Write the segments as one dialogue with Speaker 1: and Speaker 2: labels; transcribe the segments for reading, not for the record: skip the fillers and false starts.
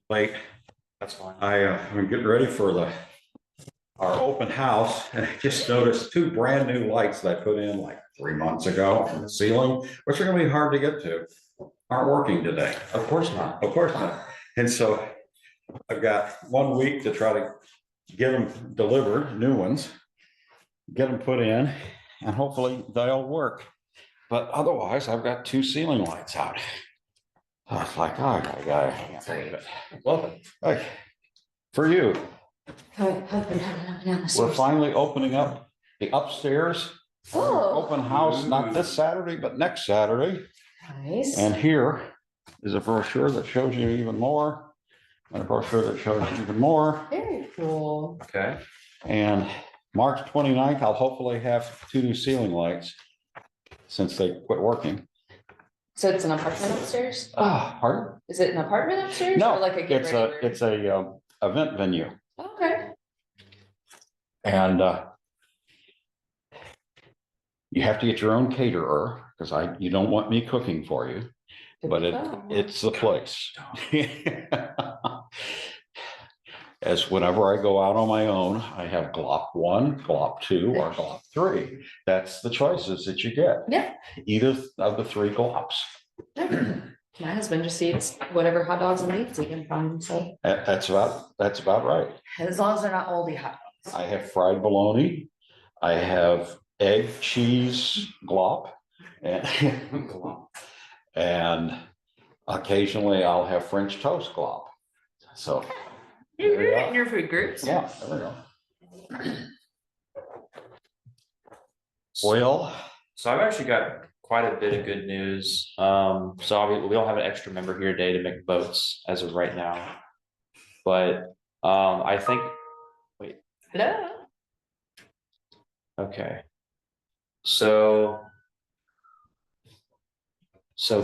Speaker 1: Late.
Speaker 2: That's fine.
Speaker 1: I'm getting ready for our open house, and I just noticed two brand new lights that I put in like 3 months ago in the ceiling, which are gonna be hard to get to, aren't working today.
Speaker 2: Of course not.
Speaker 1: Of course not. And so I've got 1 week to try to get them delivered, new ones, get them put in, and hopefully they'll work. But otherwise, I've got two ceiling lights out. I was like, oh, I can't believe it.
Speaker 2: Welcome.
Speaker 1: Like, for you,
Speaker 3: Down
Speaker 1: we're finally opening up the upstairs.
Speaker 3: Oh.
Speaker 1: Open house, not this Saturday, but next Saturday.
Speaker 3: Nice.
Speaker 1: And here is a brochure that shows you even more. And a brochure that shows you even more.
Speaker 3: Very cool.
Speaker 2: Okay.
Speaker 1: And March 29th, I'll hopefully have two new ceiling lights since they quit working.
Speaker 3: So it's an apartment upstairs?
Speaker 1: Pardon?
Speaker 3: Is it an apartment upstairs?
Speaker 1: No,
Speaker 3: Or like a get
Speaker 1: it's
Speaker 3: ready
Speaker 1: a,
Speaker 3: room?
Speaker 1: it's a event venue.
Speaker 3: Okay.
Speaker 1: And you have to get your own caterer because you don't want me cooking for you,
Speaker 3: Good
Speaker 1: but
Speaker 3: to know.
Speaker 1: it's the place. As whenever I go out on my own, I have glop 1, glop 2, or glop 3. That's the choices that you get.
Speaker 3: Yeah.
Speaker 1: Either of the 3 glops.
Speaker 3: My husband just eats whatever hot dogs and meats he can find, so
Speaker 1: That's about right.
Speaker 3: as long as they're not oldie hot dogs.
Speaker 1: I have fried bologna. I have egg, cheese, glop. And occasionally I'll have French toast glop. So
Speaker 3: You're in your food groups.
Speaker 1: yeah, there we go. Well,
Speaker 2: So I've actually got quite a bit of good news. So we don't have an extra member here today to make votes as of right now. But I think,
Speaker 3: Hello.
Speaker 2: okay. So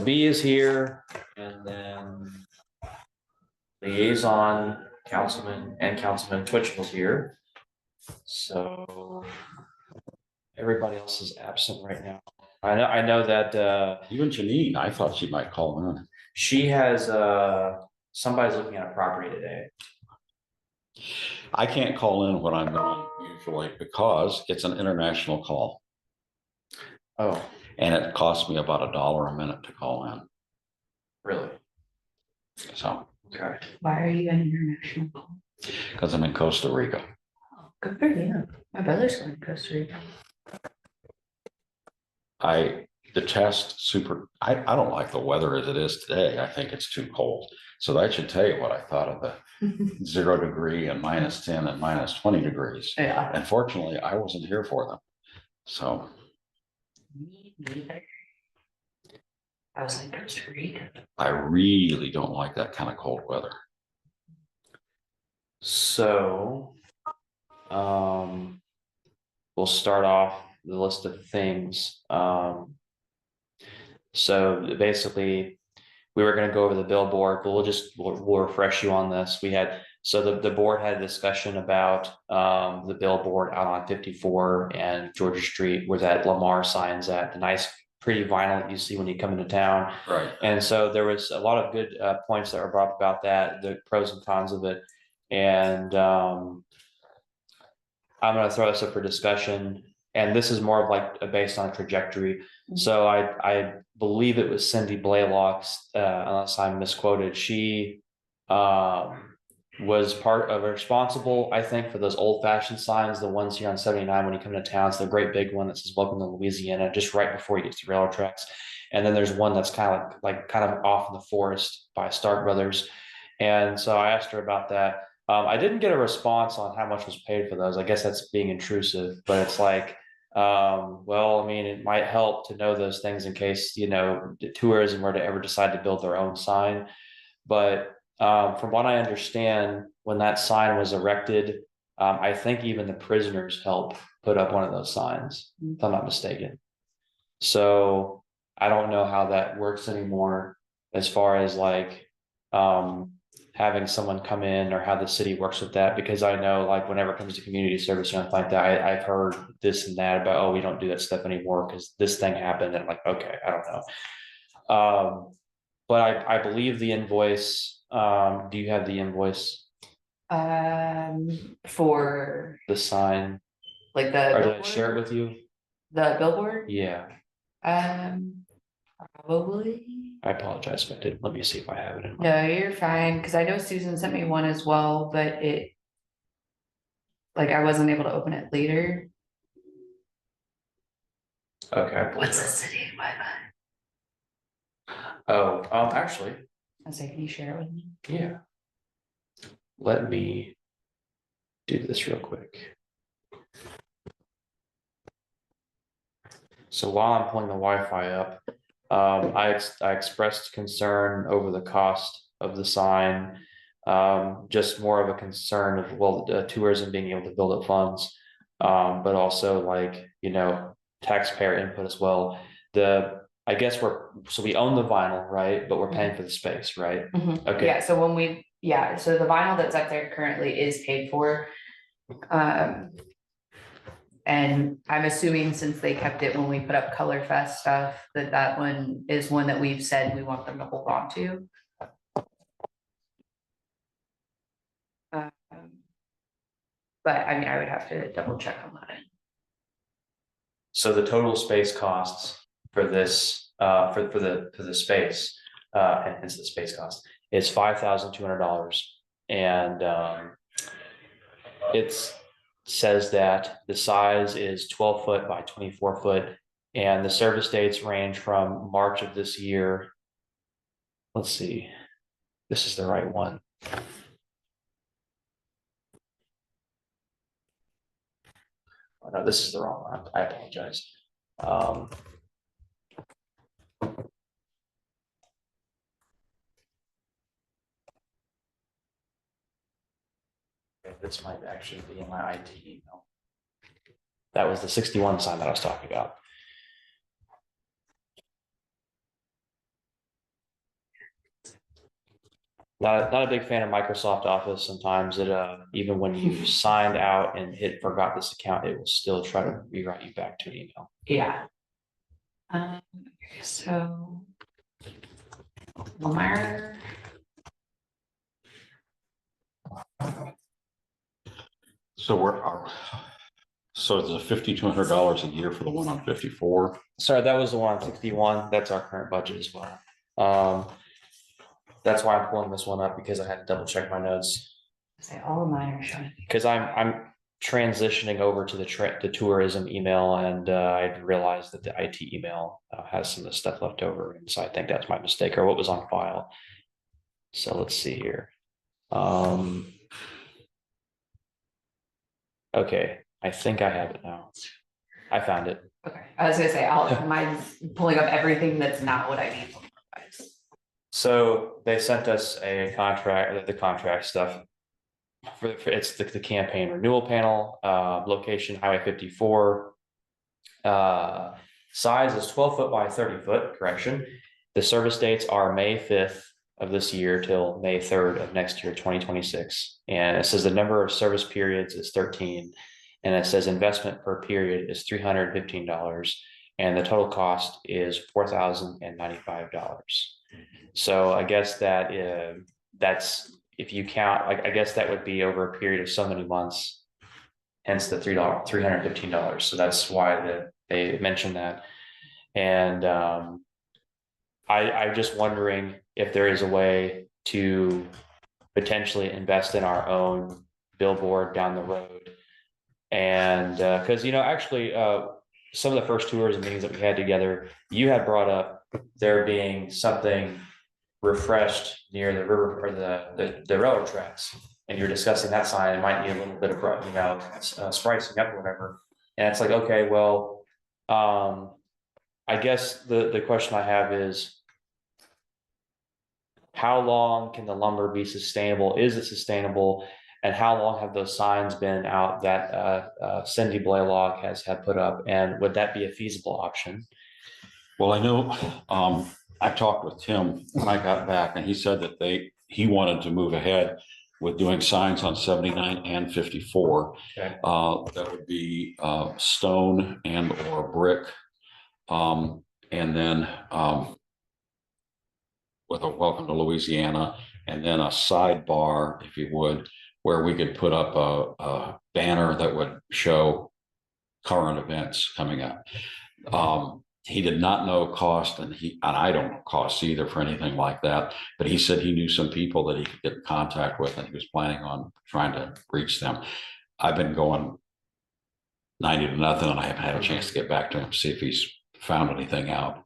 Speaker 2: B is here, and then liaison Councilman Twitch was here. So everybody else is absent right now. I know that
Speaker 1: even Janine, I thought she might call in.
Speaker 2: she has somebody's looking at a property today.
Speaker 1: I can't call in when I'm gone usually because it's an international call.
Speaker 2: Oh,
Speaker 1: And it costs me about $1 a minute to call in.
Speaker 2: really?
Speaker 1: So,
Speaker 2: Okay.
Speaker 3: Why are you an international call?
Speaker 1: because I'm in Costa Rica.
Speaker 3: Oh, good for you. My brother's going to Costa Rica.
Speaker 1: I detest I don't like the weather as it is today. I think it's too cold. So that should tell you what I thought of the 0 degree and -10 and -20 degrees.
Speaker 3: Yeah.
Speaker 1: Unfortunately, I wasn't here for them. So
Speaker 3: Me neither. I was like, Costa Rica.
Speaker 1: I really don't like that kind of cold weather.
Speaker 2: So, we'll start off the list of things. So basically, we were going to go over the billboard, but we'll refresh you on this. So the board had a discussion about the billboard out on 54 and Georgia Street, where that Lamar sign's at, the nice, pretty vinyl that you see when you come into town.
Speaker 1: Right.
Speaker 2: And so there was a lot of good points that were brought up about that, the pros and cons of it. And I'm going to throw this up for discussion. And this is more of like based on trajectory. Mm-hmm. So I believe it was Cindy Blaylock, unless I'm misquoted. She was part of responsible, I think, for those old fashioned signs, the ones here on 79 when you come to town. It's the great big one that says "Welcome to Louisiana," just right before you get to railroad tracks. And then there's one that's kind of off in the forest by Stark Brothers. And so I asked her about that. I didn't get a response on how much was paid for those. I guess that's being intrusive, but it's like, well, I mean, it might help to know those things in case, tourism were to ever decide to build their own sign. But from what I understand, when that sign was erected, I think even the prisoners helped put up one of those signs, if I'm not mistaken. So I don't know how that works anymore as far as like having someone come in or how the city works with that, because I know like whenever it comes to community service or anything like that, I've heard this and that about, oh, we don't do that stuff anymore because this thing happened. And I'm like, okay, I don't know. But I believe the invoice Do you have the invoice,
Speaker 3: For
Speaker 2: the sign,
Speaker 3: like
Speaker 2: or did I share it with you?
Speaker 3: the billboard?
Speaker 2: Yeah,
Speaker 3: Probably.
Speaker 2: I apologize if I did. Let me see if I have it in.
Speaker 3: No, you're fine, because I know Susan sent me one as well, but like, I wasn't able to open it later.
Speaker 2: Okay.
Speaker 3: What's the city Wi-Fi?
Speaker 2: Oh, actually,
Speaker 3: I was like, can you share it with me?
Speaker 2: yeah. Let me do this real quick. So while I'm pulling the Wi-Fi up, I expressed concern over the cost of the sign. Just more of a concern of, well, tourism being able to build up funds, but also like, taxpayer input as well. I guess we own the vinyl, right? But we're paying for the space, right? Okay.
Speaker 3: Yeah, so so the vinyl that's up there currently is paid for. And I'm assuming since they kept it when we put up Color Fest stuff, that one is one that we've said we want them to hold on to. But I mean, I would have to double check on that.
Speaker 2: So the total space costs for this, for the space, and hence the space cost is $5,200. And it's says that the size is 12 foot by 24 foot, and the service dates range from March of this year. Let's see, this is the right one. Oh, no, this is the wrong one. I apologize. This might actually be in my IT email. That was the 61 sign that I was talking about. Not a big fan of Microsoft Office. Sometimes it even when you signed out and hit forgot this account, it will still try to rewrite you back to an email.
Speaker 3: Yeah. So Lamar.
Speaker 1: So so it's $5,200 a year for the one on 54.
Speaker 2: Sorry, that was the one on 61. That's our current budget as well. That's why I'm pulling this one up, because I had to double check my notes.
Speaker 3: Say all of mine are showing.
Speaker 2: Because I'm transitioning over to the tourism email, and I realized that the IT email has some of the stuff left over, and so I think that's my mistake, or what was on file. So let's see here. Okay, I think I have it now. I found it.
Speaker 3: Okay, I was gonna say, mine's pulling up everything that's not what I need.
Speaker 2: So they sent us a contract, the contract stuff. For it's the campaign renewal panel, location Highway 54. Size is 12 foot by 30 foot, correction. The service dates are May 5th of this year till May 3rd of next year, 2026. And it says the number of service periods is 13. And it says investment per period is $315. And the total cost is $4,095. So I guess that's, if you count, I guess that would be over a period of so many months. Hence the $315. So that's why they mentioned that. And I'm just wondering if there is a way to potentially invest in our own billboard down the road. And because actually some of the first tours and meetings that we had together, you had brought up there being something refreshed near the river or the railroad tracks, and you're discussing that sign. It might need a little bit of spicing up or whatever. And it's like, okay, well, I guess the question I have is, how long can the lumber be sustainable? Is it sustainable? And how long have those signs been out that Cindy Blaylock has had put up? And would that be a feasible option?
Speaker 1: Well, I know I talked with Tim when I got back, and he said that he wanted to move ahead with doing signs on 79 and 54.
Speaker 2: Okay.
Speaker 1: That would be stone and or brick. And then with a welcome to Louisiana and then a sidebar, if you would, where we could put up a banner that would show current events coming up. He did not know cost, and I don't know costs either for anything like that, but he said he knew some people that he could get in contact with, and he was planning on trying to reach them. I've been going 90 to nothing, and I haven't had a chance to get back to him, see if he's found anything out.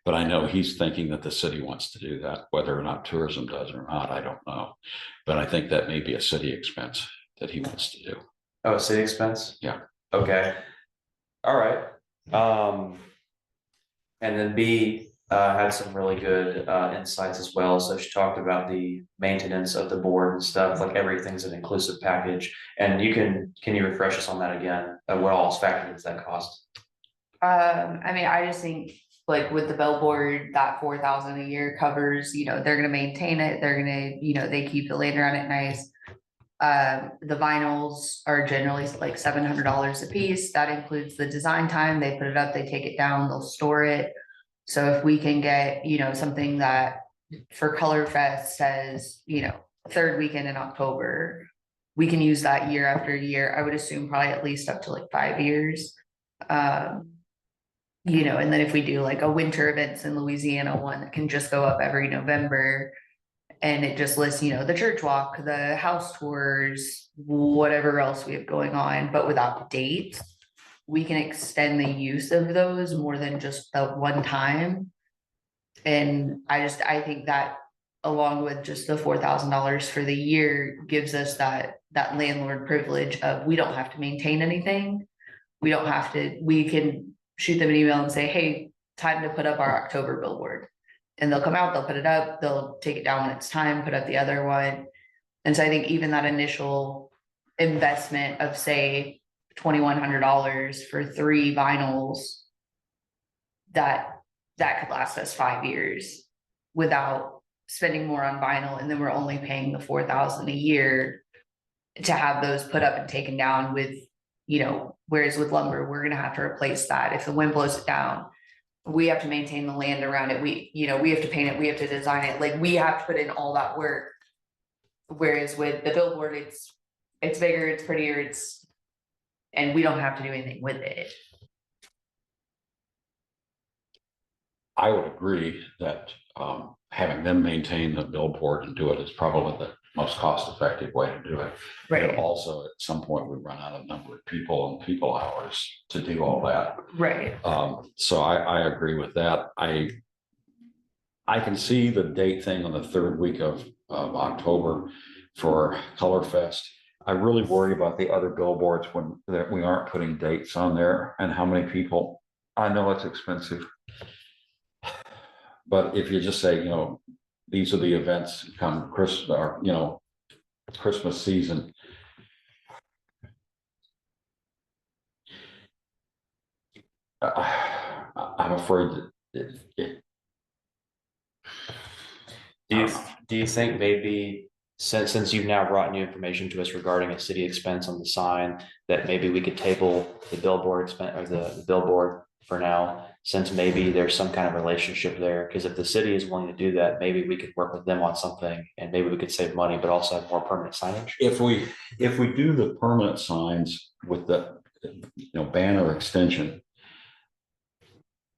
Speaker 1: But I know he's thinking that the city wants to do that. Whether or not tourism does or not, I don't know. But I think that may be a city expense that he wants to do.
Speaker 2: Oh, city expense?
Speaker 1: Yeah.
Speaker 2: Okay. All right. And then B had some really good insights as well. So she talked about the maintenance of the board and stuff, like everything's an inclusive package. And can you refresh us on that again? What all is factored into that cost?
Speaker 3: I mean, I just think like with the billboard, that 4,000 a year covers, they're gonna maintain it, they're gonna, they keep the land around it nice. The vinyls are generally like $700 a piece. That includes the design time. They put it up, they take it down, they'll store it. So if we can get, something that for Color Fest says, third weekend in October, we can use that year after year. I would assume probably at least up to like 5 years. And then if we do like a winter events in Louisiana one that can just go up every November. And it just lists, the church walk, the house tours, whatever else we have going on, but without dates. We can extend the use of those more than just the one time. And I think that along with just the $4,000 for the year gives us that landlord privilege of, we don't have to maintain anything. We can shoot them an email and say, hey, time to put up our October billboard. And they'll come out, they'll put it up, they'll take it down when it's time, put up the other one. And so I think even that initial investment of say $2,100 for 3 vinyls, that could last us 5 years without spending more on vinyl. And then we're only paying the $4,000 a year to have those put up and taken down with, whereas with lumber, we're gonna have to replace that. If the wind blows it down, we have to maintain the land around it. We have to paint it, we have to design it, like we have to put in all that work. Whereas with the billboard, it's bigger, it's prettier, and we don't have to do anything with it.
Speaker 1: I would agree that having them maintain the billboard and do it is probably the most cost-effective way to do it.
Speaker 3: Right.
Speaker 1: And also, at some point, we run out of number of people and people hours to do all that.
Speaker 3: Right.
Speaker 1: So I agree with that. I can see the date thing on the third week of October for Color Fest. I really worry about the other billboards that we aren't putting dates on there and how many people. I know it's expensive, but if you just say, these are the events come Christmas or, Christmas season. I'm afraid that
Speaker 2: Do you think maybe since you've now brought new information to us regarding a city expense on the sign, that maybe we could table the billboard expense or the billboard for now, since maybe there's some kind of relationship there? Because if the city is willing to do that, maybe we could work with them on something and maybe we could save money, but also have more permanent signage.
Speaker 1: If we do the permanent signs with the banner extension,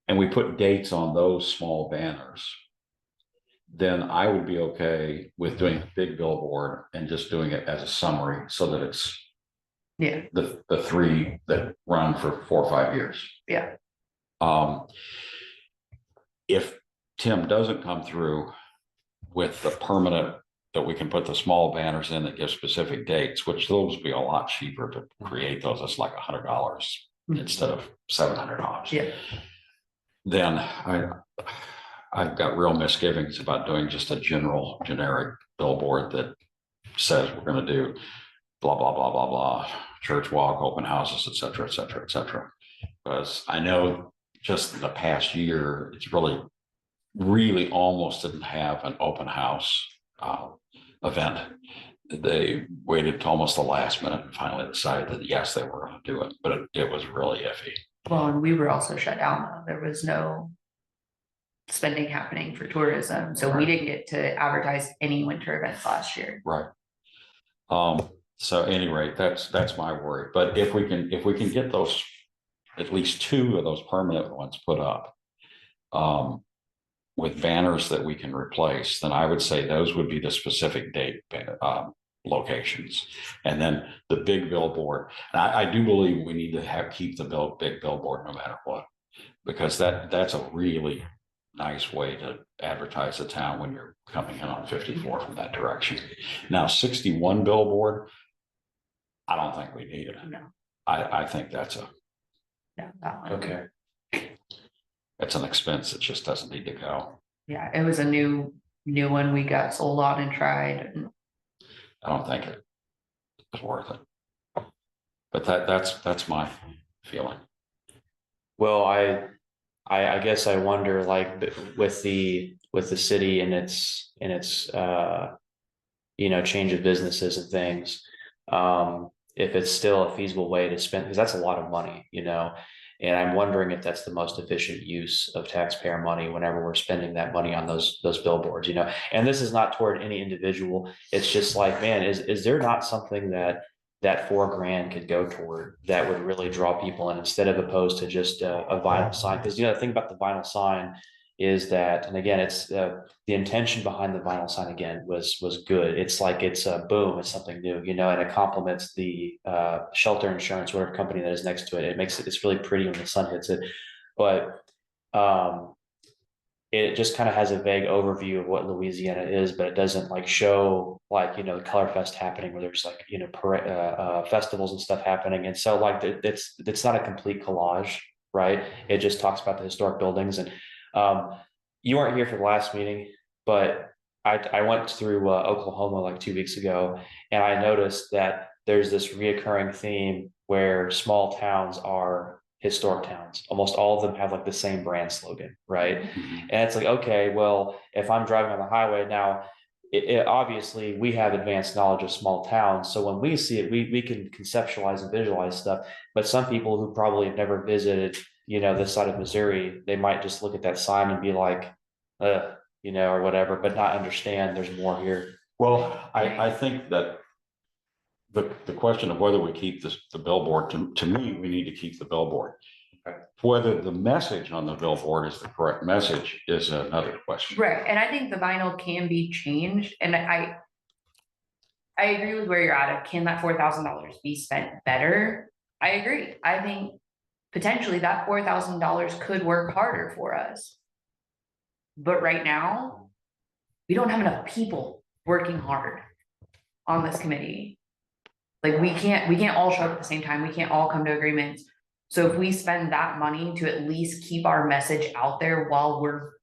Speaker 1: and we put dates on those small banners, then I would be okay with doing a big billboard and just doing it as a summary so that it's the 3 that run for 4 or 5 years.
Speaker 3: Yeah.
Speaker 1: If Tim doesn't come through with the permanent that we can put the small banners in that give specific dates, which those would be a lot cheaper to create those. It's like $100 instead of $700.
Speaker 3: Yeah.
Speaker 1: Then I've got real misgivings about doing just a generic billboard that says we're going to do blah, blah, blah, blah, blah, church walk, open houses, et cetera, et cetera, et cetera. Because I know just in the past year, it's really almost didn't have an open house event. They waited to almost the last minute and finally decided that yes, they were going to do it, but it was really iffy.
Speaker 3: Well, and we were also shut down though. There was no spending happening for tourism. So we didn't get to advertise any winter events last year.
Speaker 1: Right. So at any rate, that's my worry. But if we can get those, at least 2 of those permanent ones put up, with banners that we can replace, then I would say those would be the specific date, locations. And then the big billboard, and I do believe we need to keep the big billboard no matter what, because that's a really nice way to advertise the town when you're coming in on 54 from that direction. Now 61 billboard, I don't think we need it.
Speaker 3: No.
Speaker 1: I think that's
Speaker 3: Yeah, that one.
Speaker 2: Okay.
Speaker 1: it's an expense that just doesn't need to go.
Speaker 3: Yeah, it was a new one we got sold on and tried.
Speaker 1: I don't think it's worth it. But that's my feeling.
Speaker 2: Well, I guess I wonder, like, with the city and its change of businesses and things, if it's still a feasible way to spend, because that's a lot of money, and I'm wondering if that's the most efficient use of taxpayer money whenever we're spending that money on those billboards, and this is not toward any individual. It's just like, man, is there not something that $4,000 could go toward that would really draw people in, instead of opposed to just a vinyl sign? Because the thing about the vinyl sign is that, and again, it's the intention behind the vinyl sign again was good. It's like, it's a boom, it's something new, and it complements the shelter insurance, whatever company that is next to it. It's really pretty when the sun hits it, but it just kind of has a vague overview of what Louisiana is, but it doesn't like show, like, the Color Fest happening where there's like, festivals and stuff happening. And so like, it's not a complete collage, right? It just talks about the historic buildings. And you weren't here for the last meeting, but I went through Oklahoma like 2 weeks ago, and I noticed that there's this reoccurring theme where small towns are historic towns. Almost all of them have like the same brand slogan, right? And it's like, okay, well, if I'm driving on the highway now, obviously we have advanced knowledge of small towns, so when we see it, we can conceptualize and visualize stuff. But some people who probably have never visited, this side of Missouri, they might just look at that sign and be like, or whatever, but not understand there's more here.
Speaker 1: Well, I think that the question of whether we keep the billboard, to me, we need to keep the billboard.
Speaker 2: Okay.
Speaker 1: Whether the message on the billboard is the correct message is another question.
Speaker 3: Right, and I think the vinyl can be changed, and I agree with where you're at. Can that $4,000 be spent better? I agree. I think potentially that $4,000 could work harder for us. But right now, we don't have enough people working hard on this committee. Like, we can't all show up at the same time. We can't all come to agreements. So if we spend that money to at least keep our message out there while we're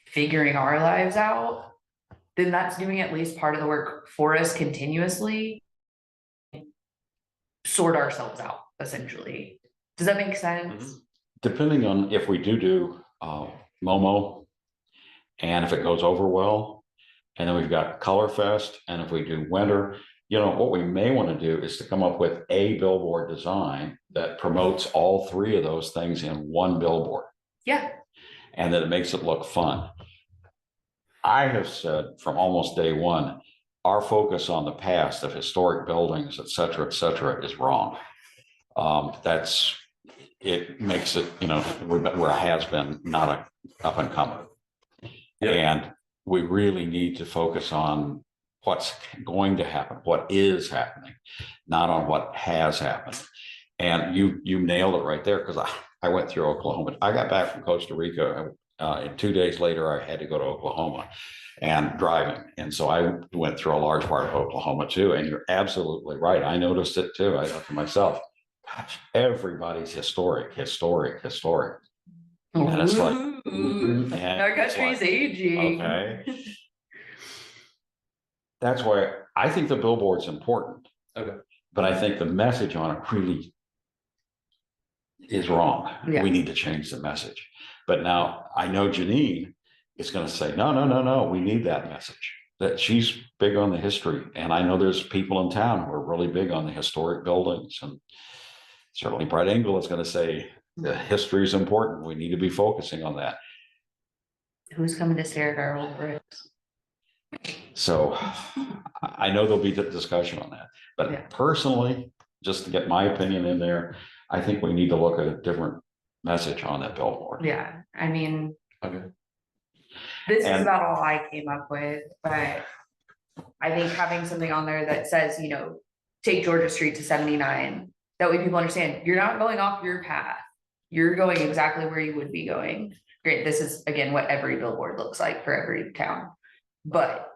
Speaker 3: figuring our lives out, then that's doing at least part of the work for us continuously. Sort ourselves out, essentially. Does that make sense?
Speaker 1: Depending on if we do Momo, and if it goes over well, and then we've got Color Fest, and if we do winter, what we may want to do is to come up with a billboard design that promotes all 3 of those things in one billboard.
Speaker 3: Yeah.
Speaker 1: And that it makes it look fun. I have said from almost day one, our focus on the past of historic buildings, et cetera, is wrong. It makes it, we're a has-been, not a up and comer. Yeah. And we really need to focus on what's going to happen, what is happening, not on what has happened. And you nailed it right there, because I went through Oklahoma. I got back from Costa Rica, and 2 days later I had to go to Oklahoma and driving. And so I went through a large part of Oklahoma too. And you're absolutely right. I noticed it too. I thought to myself, gosh, everybody's historic. And it's like,
Speaker 3: our country's aging.
Speaker 1: Okay. That's why I think the billboard's important.
Speaker 2: Okay.
Speaker 1: But I think the message on it really is wrong.
Speaker 3: Yeah.
Speaker 1: We need to change the message. But now I know Janine is going to say, no, we need that message. That she's big on the history. And I know there's people in town who are really big on the historic buildings. And certainly Brett Engel is going to say the history is important. We need to be focusing on that.
Speaker 3: Who's coming to stare at our old bricks?
Speaker 1: So I know there'll be discussion on that,
Speaker 3: Yeah.
Speaker 1: but personally, just to get my opinion in there, I think we need to look at a different message on that billboard.
Speaker 3: Yeah, I mean,
Speaker 1: Okay.
Speaker 3: this is
Speaker 1: And-
Speaker 3: about all I came up with, but I think having something on there that says, you know, take Georgia Street to 79, that way people understand, you're not going off your path. You're going exactly where you would be going. Great, this is again what every billboard looks like for every town, but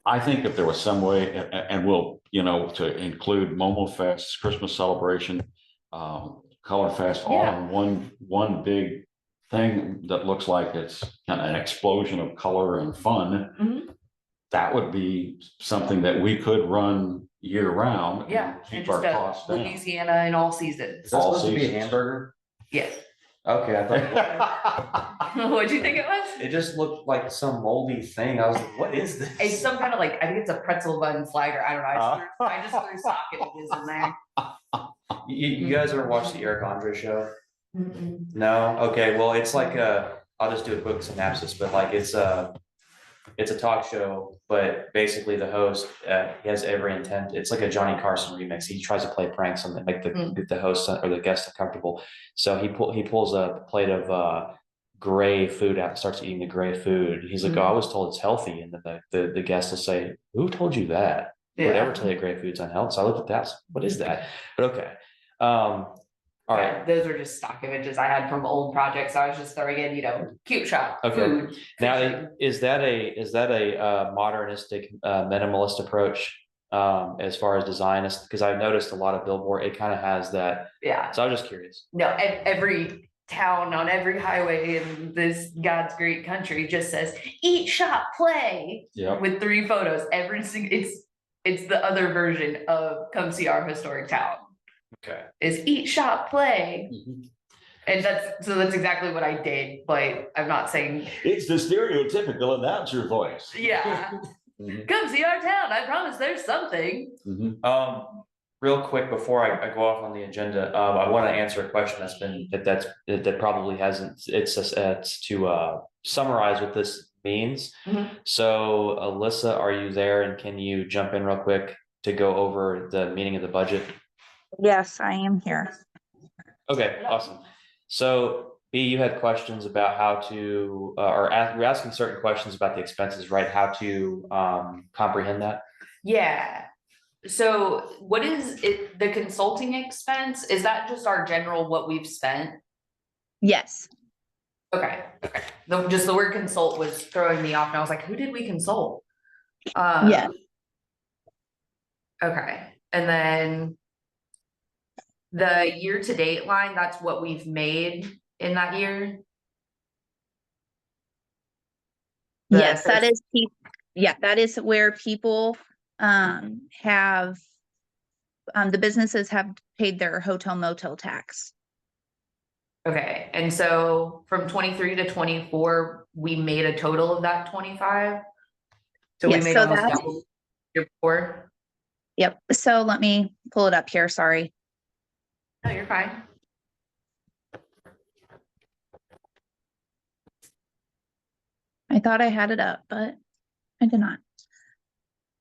Speaker 1: I think if there was some way, and we'll, you know, to include Momo Fest, Christmas celebration, Color Fest, all
Speaker 3: Yeah.
Speaker 1: in one big thing that looks like it's kind of an explosion of color and fun.
Speaker 3: Mhm.
Speaker 1: That would be something that we could run year round. and
Speaker 3: yeah, and
Speaker 1: Keep our
Speaker 3: just
Speaker 1: costs
Speaker 3: a
Speaker 1: down.
Speaker 3: Louisiana in all seasons.
Speaker 2: Is that
Speaker 1: All
Speaker 2: supposed to be a
Speaker 1: seasons.
Speaker 2: hamburger?
Speaker 3: Yes.
Speaker 2: Okay, I thought
Speaker 3: What'd you think it was?
Speaker 2: it just looked like some moldy thing. I was like, what is this?
Speaker 3: It's some kind of like, I think it's a pretzel bun slider. I don't know. I just threw stock images in there.
Speaker 2: You guys ever watch the Eric Andre show?
Speaker 3: Mm-mm.
Speaker 2: No? Okay, well, it's like I'll just do a quick synopsis, but like it's a talk show, but basically the host, he has every intent. It's like a Johnny Carson remix. He tries to play pranks on make the host or the guest uncomfortable. So he pulls a plate of gray food out and starts eating the gray food. He's like, oh, I was told it's healthy. And then the guest will say, who told you that? Would ever tell you gray food's unhealthy? So I looked at that. What is that? But okay. All right.
Speaker 3: Those are just stock images I had from old projects. I was just throwing in, you know, cute shop,
Speaker 2: Okay.
Speaker 3: food.
Speaker 2: Now,
Speaker 3: fishing.
Speaker 2: is that a modernistic, minimalist approach as far as design is? Because I've noticed a lot of billboard, it kind of has that.
Speaker 3: Yeah,
Speaker 2: So I was just curious.
Speaker 3: no, every town on every highway in this God's great country just says, eat, shop, play.
Speaker 1: Yep.
Speaker 3: With 3 photos, every single, it's the other version of come see our historic town.
Speaker 2: Okay.
Speaker 3: Is eat, shop, play.
Speaker 1: Mhm.
Speaker 3: And that's exactly what I did, but I'm not saying,
Speaker 1: It's the stereotypical announcer voice.
Speaker 3: yeah,
Speaker 1: Mhm.
Speaker 3: come see our town. I promise there's something.
Speaker 1: Mhm.
Speaker 2: Real quick before I go off on the agenda, I want to answer a question that probably hasn't. It's to summarize what this means.
Speaker 3: Mhm.
Speaker 2: So Alyssa, are you there, and can you jump in real quick to go over the meaning of the budget?
Speaker 4: Yes, I am here.
Speaker 2: Okay, awesome. So B, you had questions about how to, we're asking certain questions about the expenses, right? How to comprehend that?
Speaker 3: Yeah. So what is it, the consulting expense? Is that just our general, what we've spent?
Speaker 4: Yes,
Speaker 3: Okay. Just the word consult was throwing me off and I was like, who did we consult?
Speaker 4: Yeah.
Speaker 3: Okay, and then the year-to-date line, that's what we've made in that year? The
Speaker 4: yes, that
Speaker 3: first-
Speaker 4: is, that is where people have the businesses have paid their hotel motel tax.
Speaker 3: Okay, and so from 23 to 24, we made a total of that 25? So we
Speaker 4: Yes,
Speaker 3: made
Speaker 4: so
Speaker 3: almost
Speaker 4: that's-
Speaker 3: double year before?
Speaker 4: Yep, so let me pull it up here, sorry.
Speaker 3: No, you're fine.
Speaker 4: I thought I had it up, but I did not.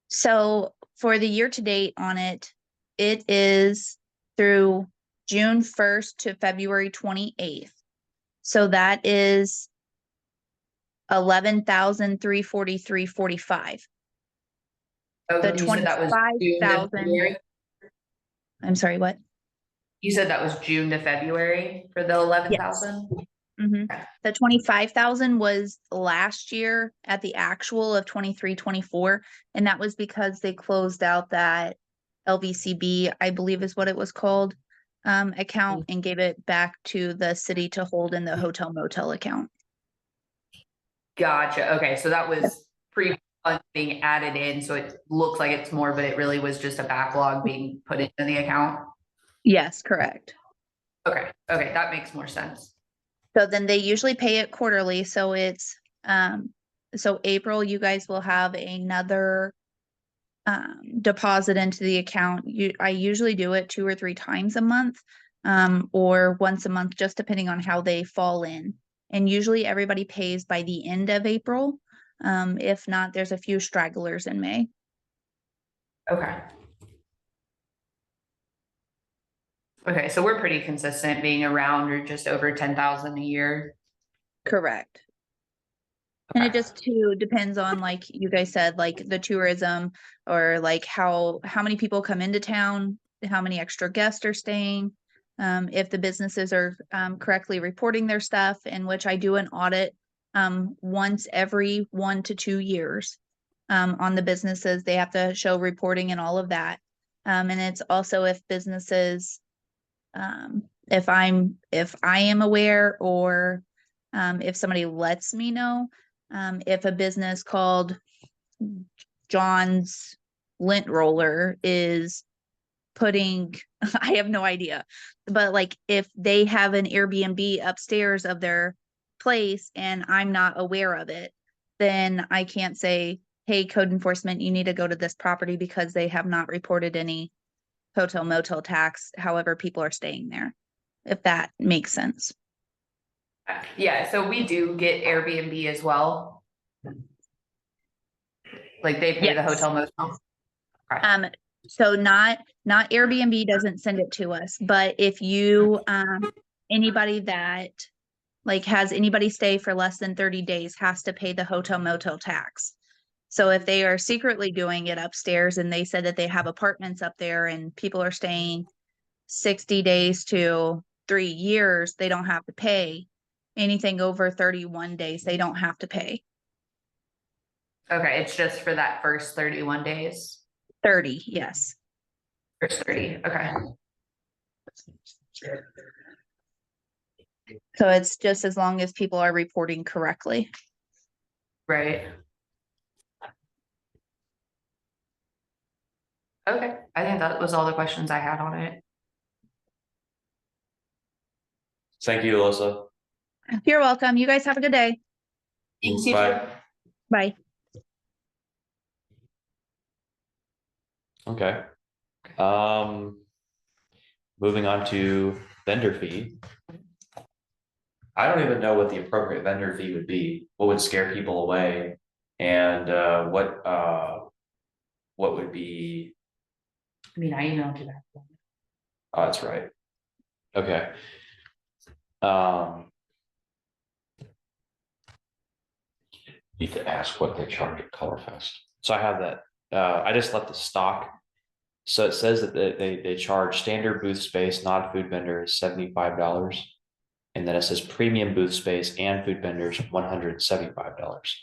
Speaker 4: So for the year to date on it, it is through June 1st to February 28th. So that is 11,343.45.
Speaker 3: Oh,
Speaker 4: The
Speaker 3: you said that was June to
Speaker 4: 25,000.
Speaker 3: February?
Speaker 4: I'm sorry, what?
Speaker 3: You said that was June to February for the 11,000?
Speaker 4: Mhm. The 25,000 was last year at the actual of 23-24, and that was because they closed out that LVCB, I believe is what it was called, account, and gave it back to the city to hold in the hotel motel account.
Speaker 3: Gotcha, okay, so that was pre-fund being added in, so it looks like it's more, but it really was just a backlog being put into the account?
Speaker 4: Yes, correct.
Speaker 3: Okay, that makes more sense.
Speaker 4: So then they usually pay it quarterly, so it's, so April, you guys will have another deposit into the account. I usually do it 2 or 3 times a month. or once a month, just depending on how they fall in. And usually everybody pays by the end of April. If not, there's a few stragglers in May.
Speaker 3: Okay. Okay, so we're pretty consistent being around or just over 10,000 a year.
Speaker 4: Correct. And it
Speaker 3: Okay.
Speaker 4: just too depends on, like you guys said, like the tourism, or like how many people come into town, how many extra guests are staying. If the businesses are correctly reporting their stuff, in which I do an audit once every 1 to 2 years on the businesses. They have to show reporting and all of that. And it's also if businesses, if I am aware, or if somebody lets me know, if a business called John's Lint Roller is putting, I have no idea, but like if they have an Airbnb upstairs of their place and I'm not aware of it, then I can't say, hey, code enforcement, you need to go to this property because they have not reported any hotel motel tax, however people are staying there, if that makes sense.
Speaker 3: Yeah, so we do get Airbnb as well. Like they pay the
Speaker 4: Yes.
Speaker 3: hotel motel.
Speaker 4: So not Airbnb doesn't send it to us, but if you, anybody that like has anybody stay for less than 30 days has to pay the hotel motel tax. So if they are secretly doing it upstairs and they said that they have apartments up there and people are staying 60 days to 3 years, they don't have to pay. Anything over 31 days, they don't have to pay.
Speaker 3: Okay, it's just for that first 31 days.
Speaker 4: 30, yes.
Speaker 3: First 30, okay.
Speaker 4: So it's just as long as people are reporting correctly.
Speaker 3: Right. Okay, I think that was all the questions I had on it.
Speaker 2: Thank you, Alyssa.
Speaker 4: You're welcome. You guys have a good day.
Speaker 3: Thanks, you
Speaker 2: Bye.
Speaker 3: too.
Speaker 4: Bye.
Speaker 2: Okay. Moving on to vendor fee. I don't even know what the appropriate vendor fee would be, what would scare people away, and what would be,
Speaker 3: I mean, I emailed you that.
Speaker 2: oh, that's right. Okay.
Speaker 1: You could ask what they charge at Colorfest.
Speaker 2: So I have that, I just left the stock. So it says that they charge standard booth space, not food vendors, $75. And then it says premium booth space and food vendors, $175.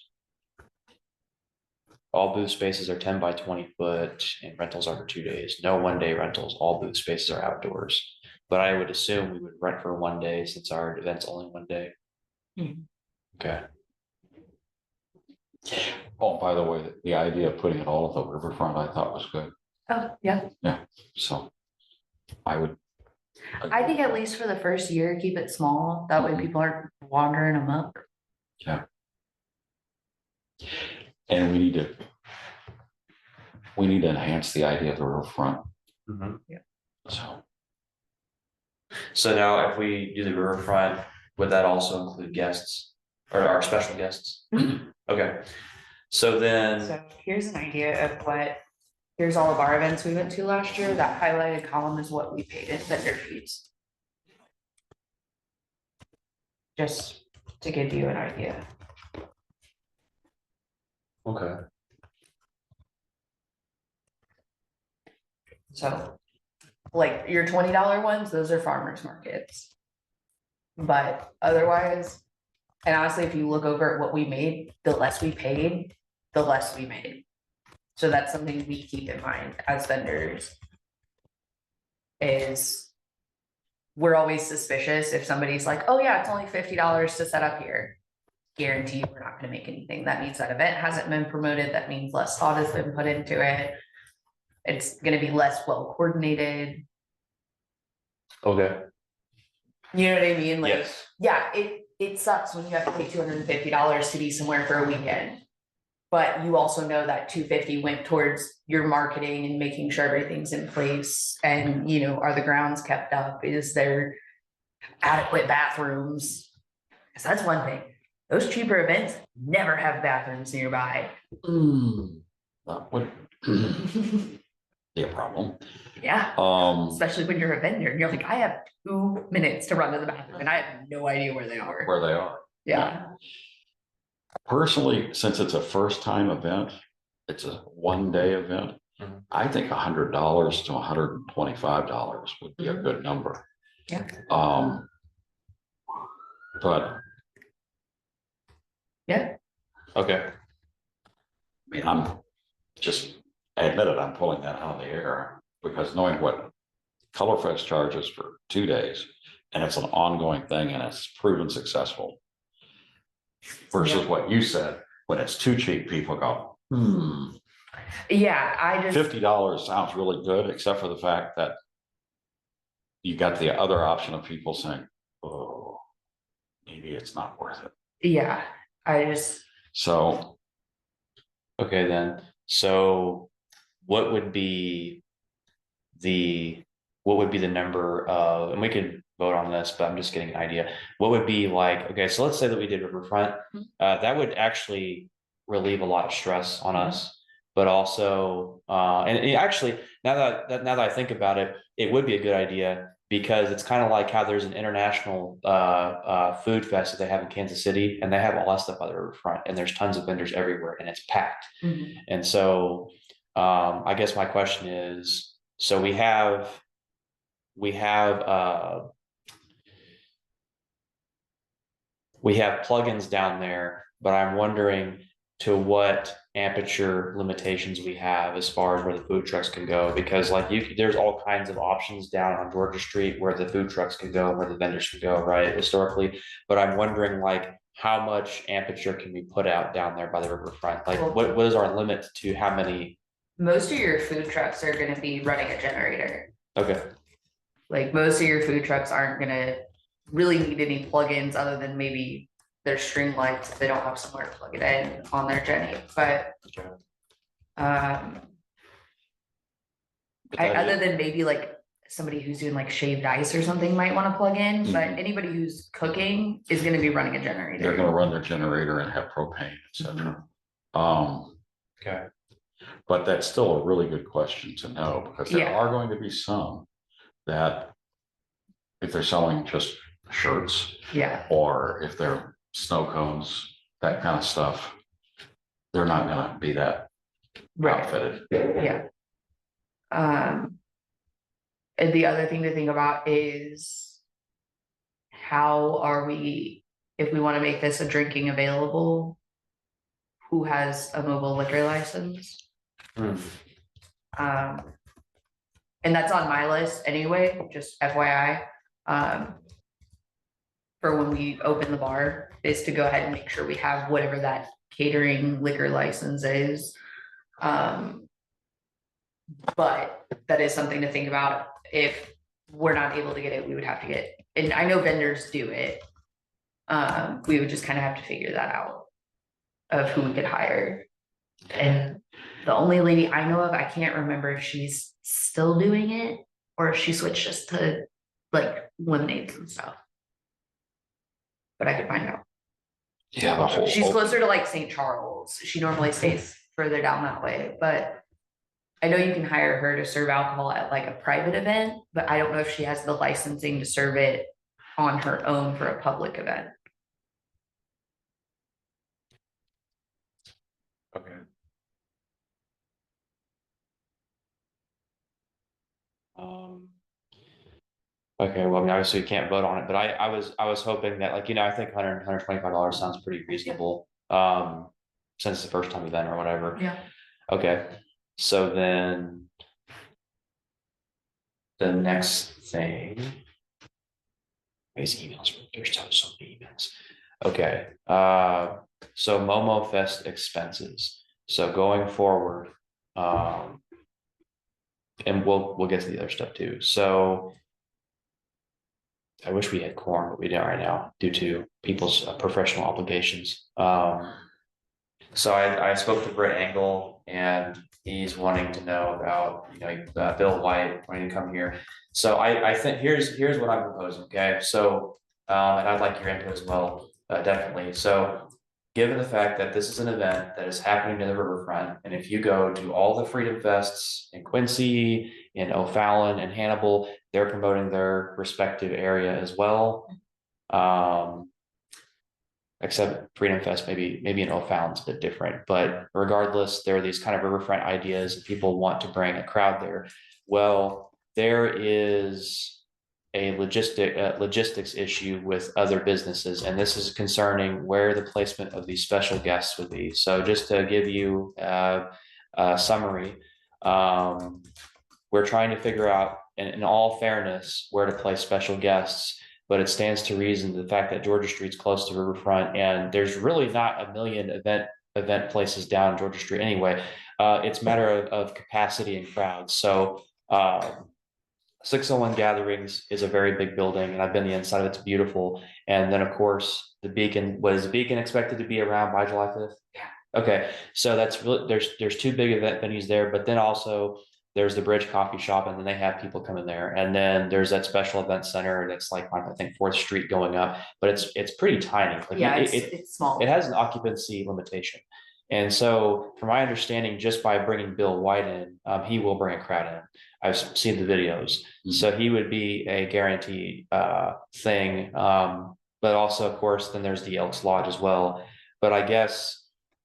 Speaker 2: All booth spaces are 10 by 20 foot and rentals are for 2 days. No 1 day rentals. All booth spaces are outdoors. But I would assume we would rent for 1 day since our event's only 1 day. Okay.
Speaker 1: Oh, by the way, the idea of putting it all at the riverfront, I thought was good.
Speaker 3: Oh, yeah.
Speaker 1: So I would.
Speaker 3: I think at least for the first year, keep it small. That way people aren't wandering amok.
Speaker 1: And we need to enhance the idea of the riverfront.
Speaker 3: Yeah.
Speaker 2: So now if we do the riverfront, would that also include guests or our special guests? Okay. So then,
Speaker 3: So here's an idea of here's all of our events we went to last year. That highlighted column is what we paid in vendor fees. Just to give you an idea.
Speaker 2: okay.
Speaker 3: So like your $20 ones, those are farmers markets. But otherwise, and honestly, if you look over at what we made, the less we paid, the less we made. So that's something we keep in mind as vendors. Is we're always suspicious if somebody's like, oh yeah, it's only $50 to set up here. Guarantee you we're not gonna make anything. That means that event hasn't been promoted. That means less thought has been put into it. It's gonna be less well coordinated.
Speaker 2: Okay.
Speaker 3: You know what I mean? Like,
Speaker 2: Yes.
Speaker 3: yeah, it sucks when you have to pay $250 to be somewhere for a weekend. But you also know that 250 went towards your marketing and making sure everything's in place and, you know, are the grounds kept up? Is there adequate bathrooms? Cause that's one thing. Those cheaper events never have bathrooms nearby.
Speaker 1: That would be a problem.
Speaker 3: Yeah,
Speaker 1: Um,
Speaker 3: especially when you're a vendor and you're like, I have 2 minutes to run to the bathroom and I have no idea where they are.
Speaker 1: where they are.
Speaker 3: Yeah,
Speaker 1: Personally, since it's a first time event, it's a 1 day event.
Speaker 2: Mhm.
Speaker 1: I think $100 to $125 would be a good number.
Speaker 3: Yeah.
Speaker 1: But
Speaker 3: yeah,
Speaker 2: Okay,
Speaker 1: I mean, I admit it, I'm pulling that out of the air because knowing what Colorfest charges for 2 days and it's an ongoing thing and it's proven successful. Versus
Speaker 3: Yeah.
Speaker 1: what you said, when it's too cheap, people go,
Speaker 3: yeah, I just,
Speaker 1: $50 sounds really good, except for the fact that you got the other option of people saying, oh, maybe it's not worth it.
Speaker 3: yeah, I just,
Speaker 1: So
Speaker 2: okay then, so what would be the number of, and we could vote on this, but I'm just getting an idea. What would be like, okay, so let's say that we did Riverfront, that would actually relieve a lot of stress on us. But also, and actually, now that I think about it, it would be a good idea because it's kind of like how there's an international food fest that they have in Kansas City, and they have all that stuff by the riverfront, and there's tons of vendors everywhere, and it's packed. And so, I guess my question is, so we have plugins down there, but I'm wondering to what aperture limitations we have as far as where the food trucks can go, because like there's all kinds of options down on Georgia Street where the food trucks can go, where the vendors can go, right, historically. But I'm wondering like how much aperture can we put out down there by the riverfront? Like what is our limit to how many?
Speaker 3: most of your food trucks are gonna be running a generator.
Speaker 2: Okay,
Speaker 3: Like most of your food trucks aren't gonna really need any plugins other than maybe their string lights if they don't have somewhere to plug it in on their Jenny, but other than maybe like somebody who's doing like shaved ice or something might want to plug in, but anybody who's cooking is gonna be running a
Speaker 1: they're
Speaker 3: generator.
Speaker 1: gonna run their generator and have propane, etc.
Speaker 2: okay,
Speaker 1: But that's still a really good question to know, because there
Speaker 3: Yeah.
Speaker 1: are going to be some that if they're selling just shirts
Speaker 3: Yeah,
Speaker 1: or if they're snow cones, that kind of stuff, they're not gonna be that
Speaker 3: right,
Speaker 1: outfitted.
Speaker 3: yeah. And the other thing to think about is how are we, if we want to make this a drinking available, who has a mobile liquor license? And that's on my list anyway, just FYI. For when we open the bar, is to go ahead and make sure we have whatever that catering liquor license is. But that is something to think about. If we're not able to get it, we would have to get, and I know vendors do it. We would just kind of have to figure that out of who we could hire. And the only lady I know of, I can't remember if she's still doing it or if she switched just to like lemonades and stuff. But I could find out.
Speaker 1: Yeah, the whole.
Speaker 3: She's closer to like St. Charles. She normally stays further down that way, but I know you can hire her to serve alcohol at like a private event, but I don't know if she has the licensing to serve it on her own for a public event.
Speaker 2: okay. Okay, well, I mean, obviously you can't vote on it, but I was hoping that like, I think $125 sounds pretty reasonable. Since it's the first time event or whatever.
Speaker 3: Yeah.
Speaker 2: Okay, so then. The next thing. These emails, there's so many emails. Okay, so Momo Fest expenses. So going forward, and we'll get to the other stuff too. So I wish we had quorum, but we don't right now due to people's professional obligations. So I spoke to Brett Engel and he's wanting to know about, Bill White wanting to come here. So I think here's what I'm proposing, okay? So, and I'd like your input as well, definitely. So given the fact that this is an event that is happening in the riverfront, and if you go to all the Freedom Fests in Quincy, in O'Fallon and Hannibal, they're promoting their respective area as well. Except Freedom Fest, maybe in O'Fallon's a bit different, but regardless, there are these kind of riverfront ideas and people want to bring a crowd there. Well, there is a logistics issue with other businesses, and this is concerning where the placement of these special guests would be. So just to give you a summary, we're trying to figure out, in all fairness, where to place special guests. But it stands to reason the fact that Georgia Street's close to Riverfront, and there's really not a million event places down Georgia Street anyway. It's a matter of capacity and crowds. So 601 Gatherings is a very big building, and I've been the inside of it. It's beautiful. And then of course the Beacon. Was the Beacon expected to be around by July 5th? Yeah. Okay, so that's really there's two big event venues there, but then also there's the Bridge Coffee Shop, and then they have people coming there. And then there's that special event center that's like on, I think, 4th Street going up, but it's pretty tiny. Like
Speaker 3: Yeah, it's small.
Speaker 2: it has an occupancy limitation. And so from my understanding, just by bringing Bill White in, he will bring a crowd in. I've seen the videos. So he would be a guaranteed thing. But also, of course, then there's the Elks Lodge as well. But I guess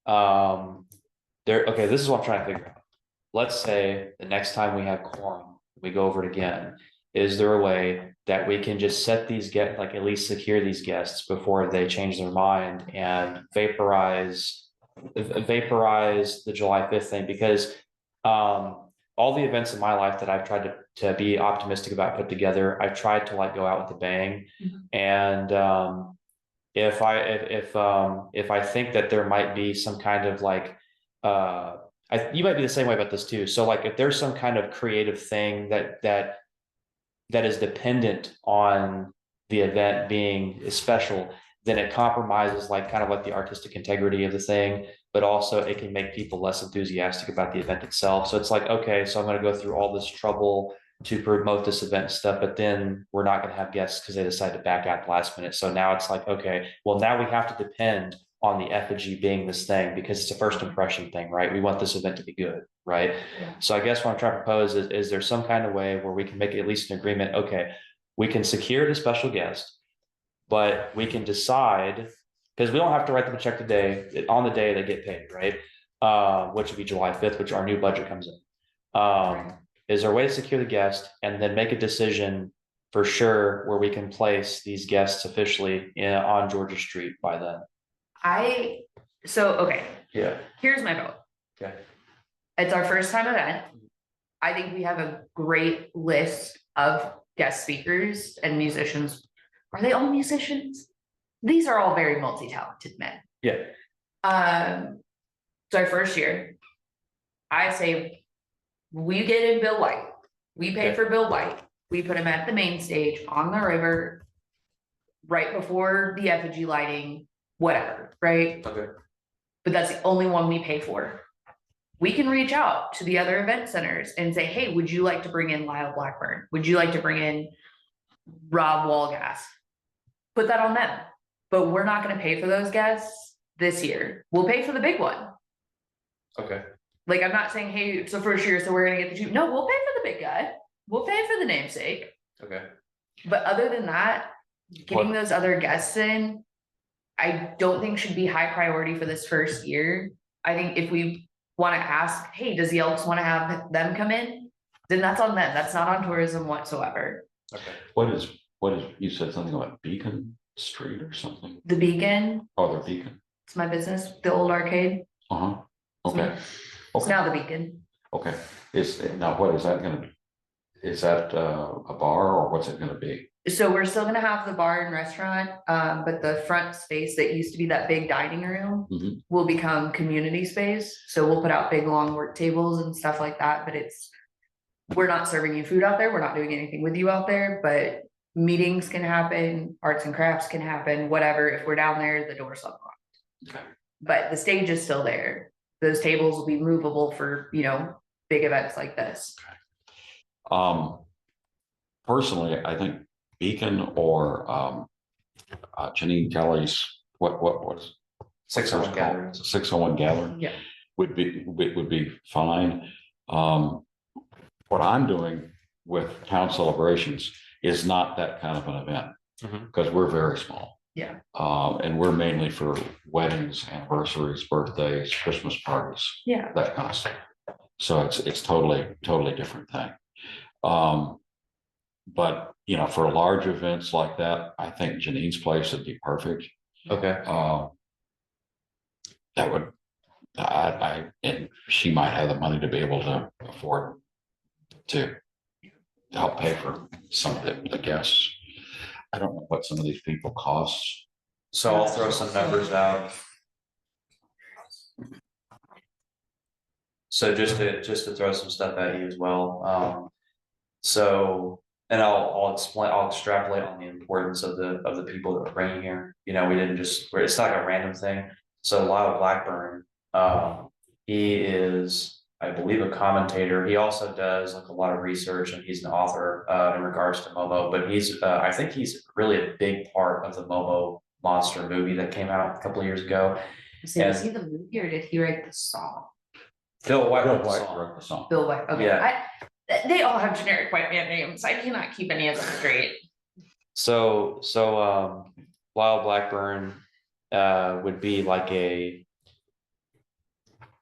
Speaker 2: okay, this is what I'm trying to figure out. Let's say the next time we have quorum, we go over it again. Is there a way that we can just set these like at least secure these guests before they change their mind and vaporize the July 5th thing? Because all the events in my life that I've tried to be optimistic about put together, I've tried to like go out with a bang. And if I think that there might be some kind of like you might be the same way about this too. So like if there's some kind of creative thing that is dependent on the event being special, then it compromises like kind of like the artistic integrity of the thing, but also it can make people less enthusiastic about the event itself. So it's like, okay, so I'm going to go through all this trouble to promote this event stuff, but then we're not going to have guests because they decide to back out the last minute. So now it's like, okay, well, now we have to depend on the effigy being this thing because it's a first impression thing, right? We want this event to be good, right?
Speaker 3: Yeah.
Speaker 2: So I guess what I'm trying to propose is there some kind of way where we can make at least an agreement? Okay, we can secure the special guest, but we can decide, because we don't have to write them a check today, on the day they get paid, right? Which would be July 5th, which our new budget comes in. Is there a way to secure the guest and then make a decision for sure where we can place these guests officially on Georgia Street by then?
Speaker 3: Okay,
Speaker 2: Yeah.
Speaker 3: here's my vote.
Speaker 2: Okay.
Speaker 3: It's our first time event. I think we have a great list of guest speakers and musicians. Are they all musicians? These are all very multi-talented men.
Speaker 2: Yeah.
Speaker 3: It's our first year. I say we get in Bill White. We pay for Bill White. We put him at the main stage on the river right before the effigy lighting, whatever, right?
Speaker 2: Okay.
Speaker 3: But that's the only one we pay for. We can reach out to the other event centers and say, hey, would you like to bring in Lyle Blackburn? Would you like to bring in Rob Walgass? Put that on them. But we're not going to pay for those guests this year. We'll pay for the big one.
Speaker 2: Okay.
Speaker 3: Like, I'm not saying, hey, it's the first year, so we're going to get the cheap. No, we'll pay for the big guy. We'll pay for the namesake.
Speaker 2: Okay.
Speaker 3: But other than that, getting those other guests in, I don't think should be high priority for this first year. I think if we want to ask, hey, does the Elks want to have them come in? Then that's on them. That's not on tourism whatsoever.
Speaker 2: Okay.
Speaker 5: What is, you said something about Beacon Street or something?
Speaker 3: The Beacon,
Speaker 5: Oh, the Beacon.
Speaker 3: it's my business, the old arcade.
Speaker 5: Uh-huh. Okay.
Speaker 3: It's
Speaker 5: Okay.
Speaker 3: now the Beacon.
Speaker 5: Okay. Now what is that gonna, is that a bar or what's it gonna be?
Speaker 3: So we're still gonna have the bar and restaurant, but the front space that used to be that big dining room
Speaker 5: Mhm.
Speaker 3: will become community space. So we'll put out big long work tables and stuff like that, but we're not serving you food out there. We're not doing anything with you out there, but meetings can happen, arts and crafts can happen, whatever. If we're down there, the door's unlocked.
Speaker 5: Okay.
Speaker 3: but the stage is still there. Those tables will be movable for, big events like this.
Speaker 5: Personally, I think Beacon or Janine Kelly's, what was?
Speaker 2: 601 gatherings.
Speaker 5: 601 gathering
Speaker 3: Yeah.
Speaker 5: would be fine. What I'm doing with town celebrations is not that kind of an event,
Speaker 2: Mhm.
Speaker 5: because we're very small.
Speaker 3: Yeah.
Speaker 5: And we're mainly for weddings, anniversaries, birthdays, Christmas parties,
Speaker 3: Yeah.
Speaker 5: that kind of stuff. So it's totally different thing. But for large events like that, I think Janine's place would be perfect.
Speaker 2: Okay.
Speaker 5: That would, and she might have the money to be able to afford to help pay for some of the guests. I don't know what some of these people cost.
Speaker 2: So I'll throw some numbers out. So just to throw some stuff at you as well. So, and I'll extrapolate on the importance of the people that we're bringing here. We didn't it's not like a random thing. So Lyle Blackburn, he is, I believe, a commentator. He also does like a lot of research, and he's an author in regards to Momo, but I think he's really a big part of the Momo monster movie that came out a couple of years ago.
Speaker 3: So was he the movie or did he write the song?
Speaker 2: Phil White wrote the
Speaker 5: White
Speaker 2: song.
Speaker 5: wrote the song.
Speaker 3: Bill White, okay.
Speaker 2: Yeah.
Speaker 3: They all have generic white man names. I cannot keep any of them straight.
Speaker 2: So Lyle Blackburn would be like it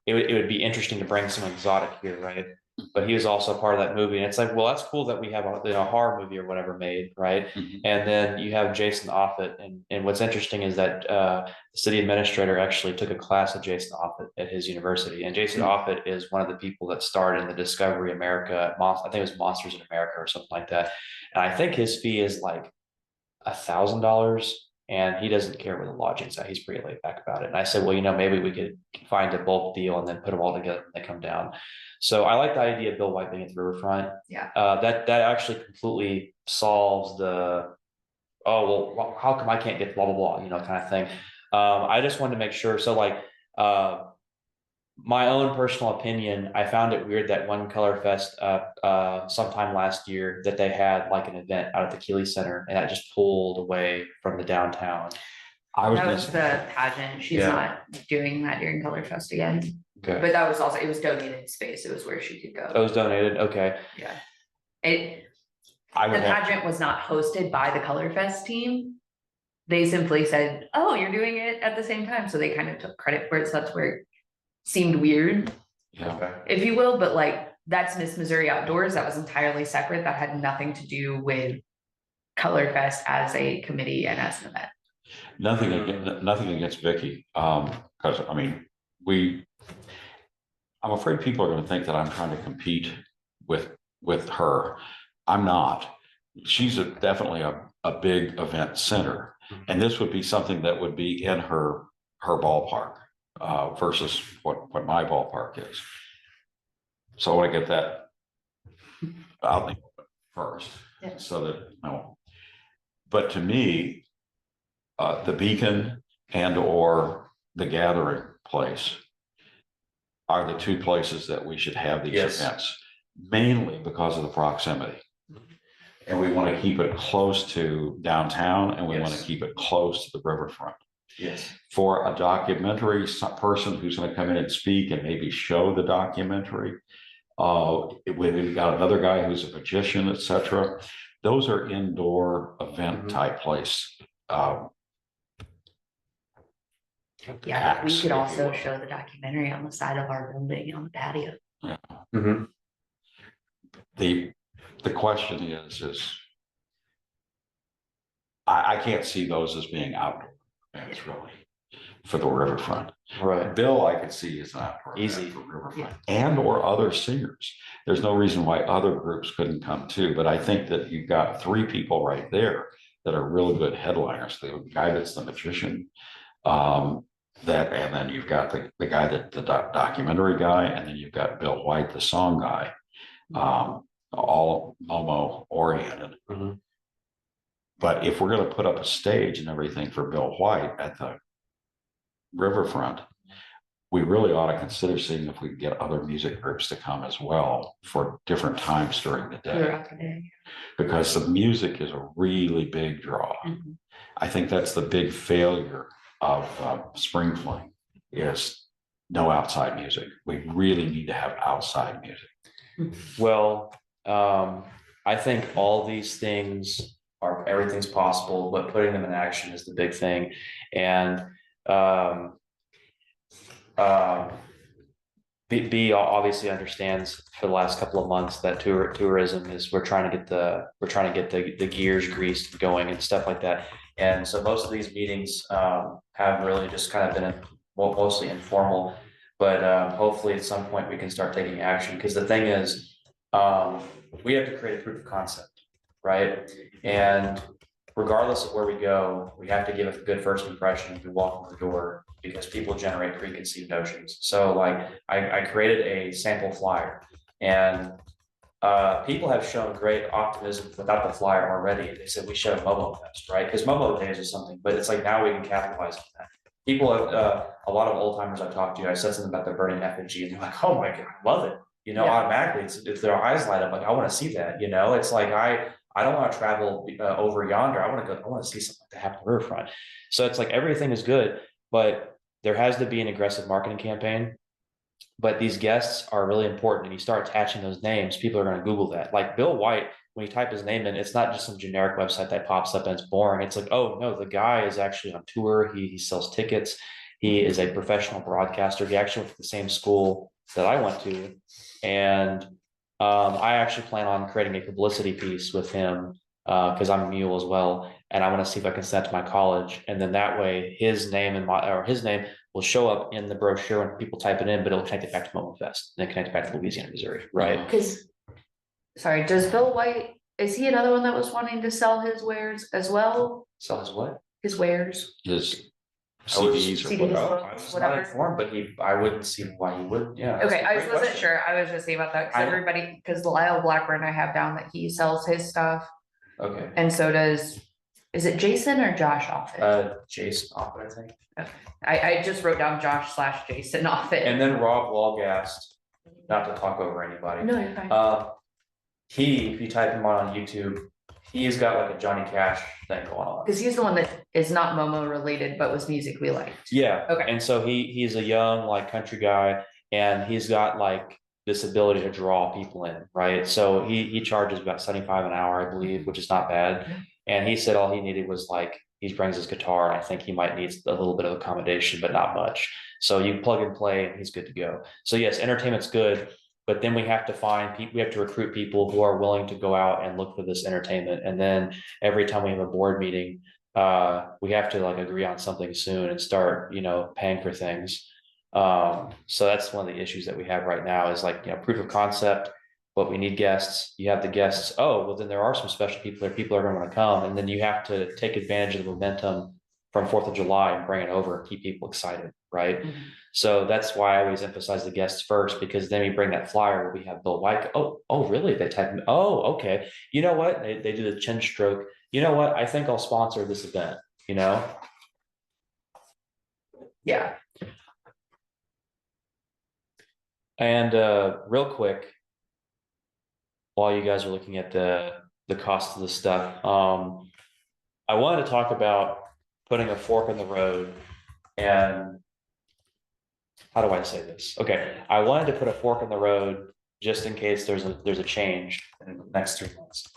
Speaker 2: would be interesting to bring some exotic here, right? But he was also part of that movie, and it's like, well, that's cool that we have a horror movie or whatever made, right?
Speaker 5: Mhm.
Speaker 2: And then you have Jason Offutt, and what's interesting is that the city administrator actually took a class with Jason Offutt at his university, and Jason Offutt is one of the people that starred in the Discovery America, I think it was Monsters in America or something like that, and I think his fee is like $1,000. And he doesn't care where the lodging's at. He's pretty laid back about it. And I said, well, maybe we could find a bulk deal and then put them all together when they come down. So I like the idea of Bill White being at the riverfront.
Speaker 3: Yeah.
Speaker 2: That actually completely solves the, well, how come I can't get blah, blah, blah, kind of thing. I just wanted to make sure. So like, my own personal opinion, I found it weird that one Color Fest sometime last year that they had like an event out at the Keeley Center, and that just pulled away from the downtown.
Speaker 5: I was
Speaker 3: That
Speaker 5: gonna
Speaker 3: was
Speaker 5: say,
Speaker 3: the pageant. She's
Speaker 2: Yeah.
Speaker 3: not doing that during Color Fest again.
Speaker 2: Okay.
Speaker 3: But that was also, it was donated space. It was where she could
Speaker 2: It
Speaker 3: go.
Speaker 2: was donated. Okay.
Speaker 3: Yeah.
Speaker 5: I
Speaker 3: The
Speaker 5: would have,
Speaker 3: pageant was not hosted by the Color Fest team. They simply said, oh, you're doing it at the same time. So they kind of took credit for it. So that's where it seemed weird,
Speaker 5: yeah,
Speaker 3: if you will, but like, that's Miss Missouri Outdoors. That was entirely separate. That had nothing to do with Color Fest as a committee and as an event.
Speaker 5: nothing against Vicky, because I mean, I'm afraid people are gonna think that I'm trying to compete with her. I'm not. She's definitely a big event center, and this would be something that would be in her ballpark versus what my ballpark is. So I want to get that out there first,
Speaker 3: Yeah.
Speaker 5: so that but to me, the Beacon and or the Gathering place are the two places that we should have these
Speaker 2: Yes.
Speaker 5: events, mainly because of the proximity. And we want to keep it close to downtown, and we want to
Speaker 2: Yes.
Speaker 5: keep it close to the riverfront.
Speaker 2: Yes.
Speaker 5: For a documentary person who's going to come in and speak and maybe show the documentary, we've got another guy who's a magician, etc. Those are indoor event type place.
Speaker 3: Yeah, we
Speaker 5: Acts, if
Speaker 3: could
Speaker 5: you
Speaker 3: also
Speaker 5: will.
Speaker 3: show the documentary on the side of our building on the patio.
Speaker 2: Mm-hmm.
Speaker 5: The question is I can't see those as being outdoor events really for the riverfront.
Speaker 2: Right.
Speaker 5: Bill, I could see is an outdoor event
Speaker 2: Easy.
Speaker 5: for riverfront and or other singers. There's no reason why other groups couldn't come too, but I think that you've got three people right there that are really good headliners. The guy that's the magician, and then you've got the guy that the documentary guy, and then you've got Bill White, the song guy, all Momo oriented.
Speaker 2: Mm-hmm.
Speaker 5: But if we're going to put up a stage and everything for Bill White at riverfront, we really ought to consider seeing if we can get other music groups to come as well for different times during the day.
Speaker 3: Throughout the day.
Speaker 5: Because the music is a really big draw.
Speaker 3: Mhm.
Speaker 5: I think that's the big failure of Spring Fling is no outside music. We really need to have outside music.
Speaker 2: Well, I think all these things are, everything's possible, but putting them in action is the big thing. And, B obviously understands for the last couple of months that tourism is, we're trying to get the gears greased going and stuff like that. And so most of these meetings have really just kind of been mostly informal, but hopefully at some point we can start taking action, because the thing is, we have to create a proof of concept, right? And regardless of where we go, we have to give a good first impression if we walk in the door, because people generate preconceived notions. So like I created a sample flyer, and people have shown great optimism without the flyer already. They said we should have Momo Fest, right? Because Momo Days is something, but it's like now we can capitalize on that. People have a lot of old timers I talked to, I said something about the burning effigy, and they're like, oh my God, I love it. You know,
Speaker 3: Yeah.
Speaker 2: automatically it's their eyes light up, like I want to see that, you know. It's like I don't want to travel over yonder. I want to see something like that happen on the riverfront. So it's like everything is good, but there has to be an aggressive marketing campaign. But these guests are really important, and you start attaching those names, people are going to Google that. Like Bill White, when you type his name in, it's not just some generic website that pops up and it's boring. It's like, oh no, the guy is actually on tour. He sells tickets. He is a professional broadcaster. He actually went to the same school that I went to. And I actually plan on creating a publicity piece with him because I'm a mule as well. And I want to see if I can send that to my college. And then that way his name his name will show up in the brochure when people type it in, but it'll connect it back to Momo Fest, and then connect it back to Louisiana, Missouri, right?
Speaker 3: Because, sorry, does Bill White, is he another one that was wanting to sell his wares as well?
Speaker 2: So is what?
Speaker 3: His wares?
Speaker 5: His
Speaker 2: I was-
Speaker 5: CDs or
Speaker 3: CDs.
Speaker 5: whatever.
Speaker 2: I was not
Speaker 3: Whatever.
Speaker 2: informed, but I wouldn't see why he wouldn't, yeah.
Speaker 3: Okay, I
Speaker 2: that's
Speaker 3: just
Speaker 2: a great
Speaker 3: wasn't
Speaker 2: question.
Speaker 3: sure. I was just saying about that,
Speaker 2: I-
Speaker 3: because everybody, because Lyle Blackburn, I have down that he sells his stuff,
Speaker 2: Okay,
Speaker 3: and so does, is it Jason or Josh Offit?
Speaker 2: Jason Offit, I think.
Speaker 3: I just wrote down Josh / Jason Offit.
Speaker 2: And then Rob Walgast, not to talk over anybody.
Speaker 3: No, you're fine.
Speaker 2: If you type him on YouTube, he's got like a Johnny Cash thing going on.
Speaker 3: Because he's the one that is not Momo related, but was music we liked.
Speaker 2: Yeah.
Speaker 3: Okay.
Speaker 2: And so he's a young like country guy, and he's got like this ability to draw people in, right? So he charges about 75 an hour, I believe, which is not bad. And he said all he needed was like, he brings his guitar, and I think he might need a little bit of accommodation, but not much. So you plug and play and he's good to go. So yes, entertainment's good, but then we have to find people, we have to recruit people who are willing to go out and look for this entertainment. And then every time we have a board meeting, we have to like agree on something soon and start, you know, paying for things. So that's one of the issues that we have right now is like, you know, proof of concept, but we need guests. You have the guests. Oh, well, then there are some special people there. People are going to want to come. And then you have to take advantage of the momentum from 4th of July and bring it over and keep people excited. Right.
Speaker 3: Mhm.
Speaker 2: So that's why I always emphasize the guests first, because then we bring that flyer where we have Bill White. Oh, really? They type, oh, okay. You know what? They do the chin stroke. You know what? I think I'll sponsor this event, you know?
Speaker 3: Yeah.
Speaker 2: And real quick, while you guys are looking at the cost of the stuff, I wanted to talk about putting a fork in the road. And how do I say this? Okay, I wanted to put a fork in the road just in case there's a change in the next 3 months.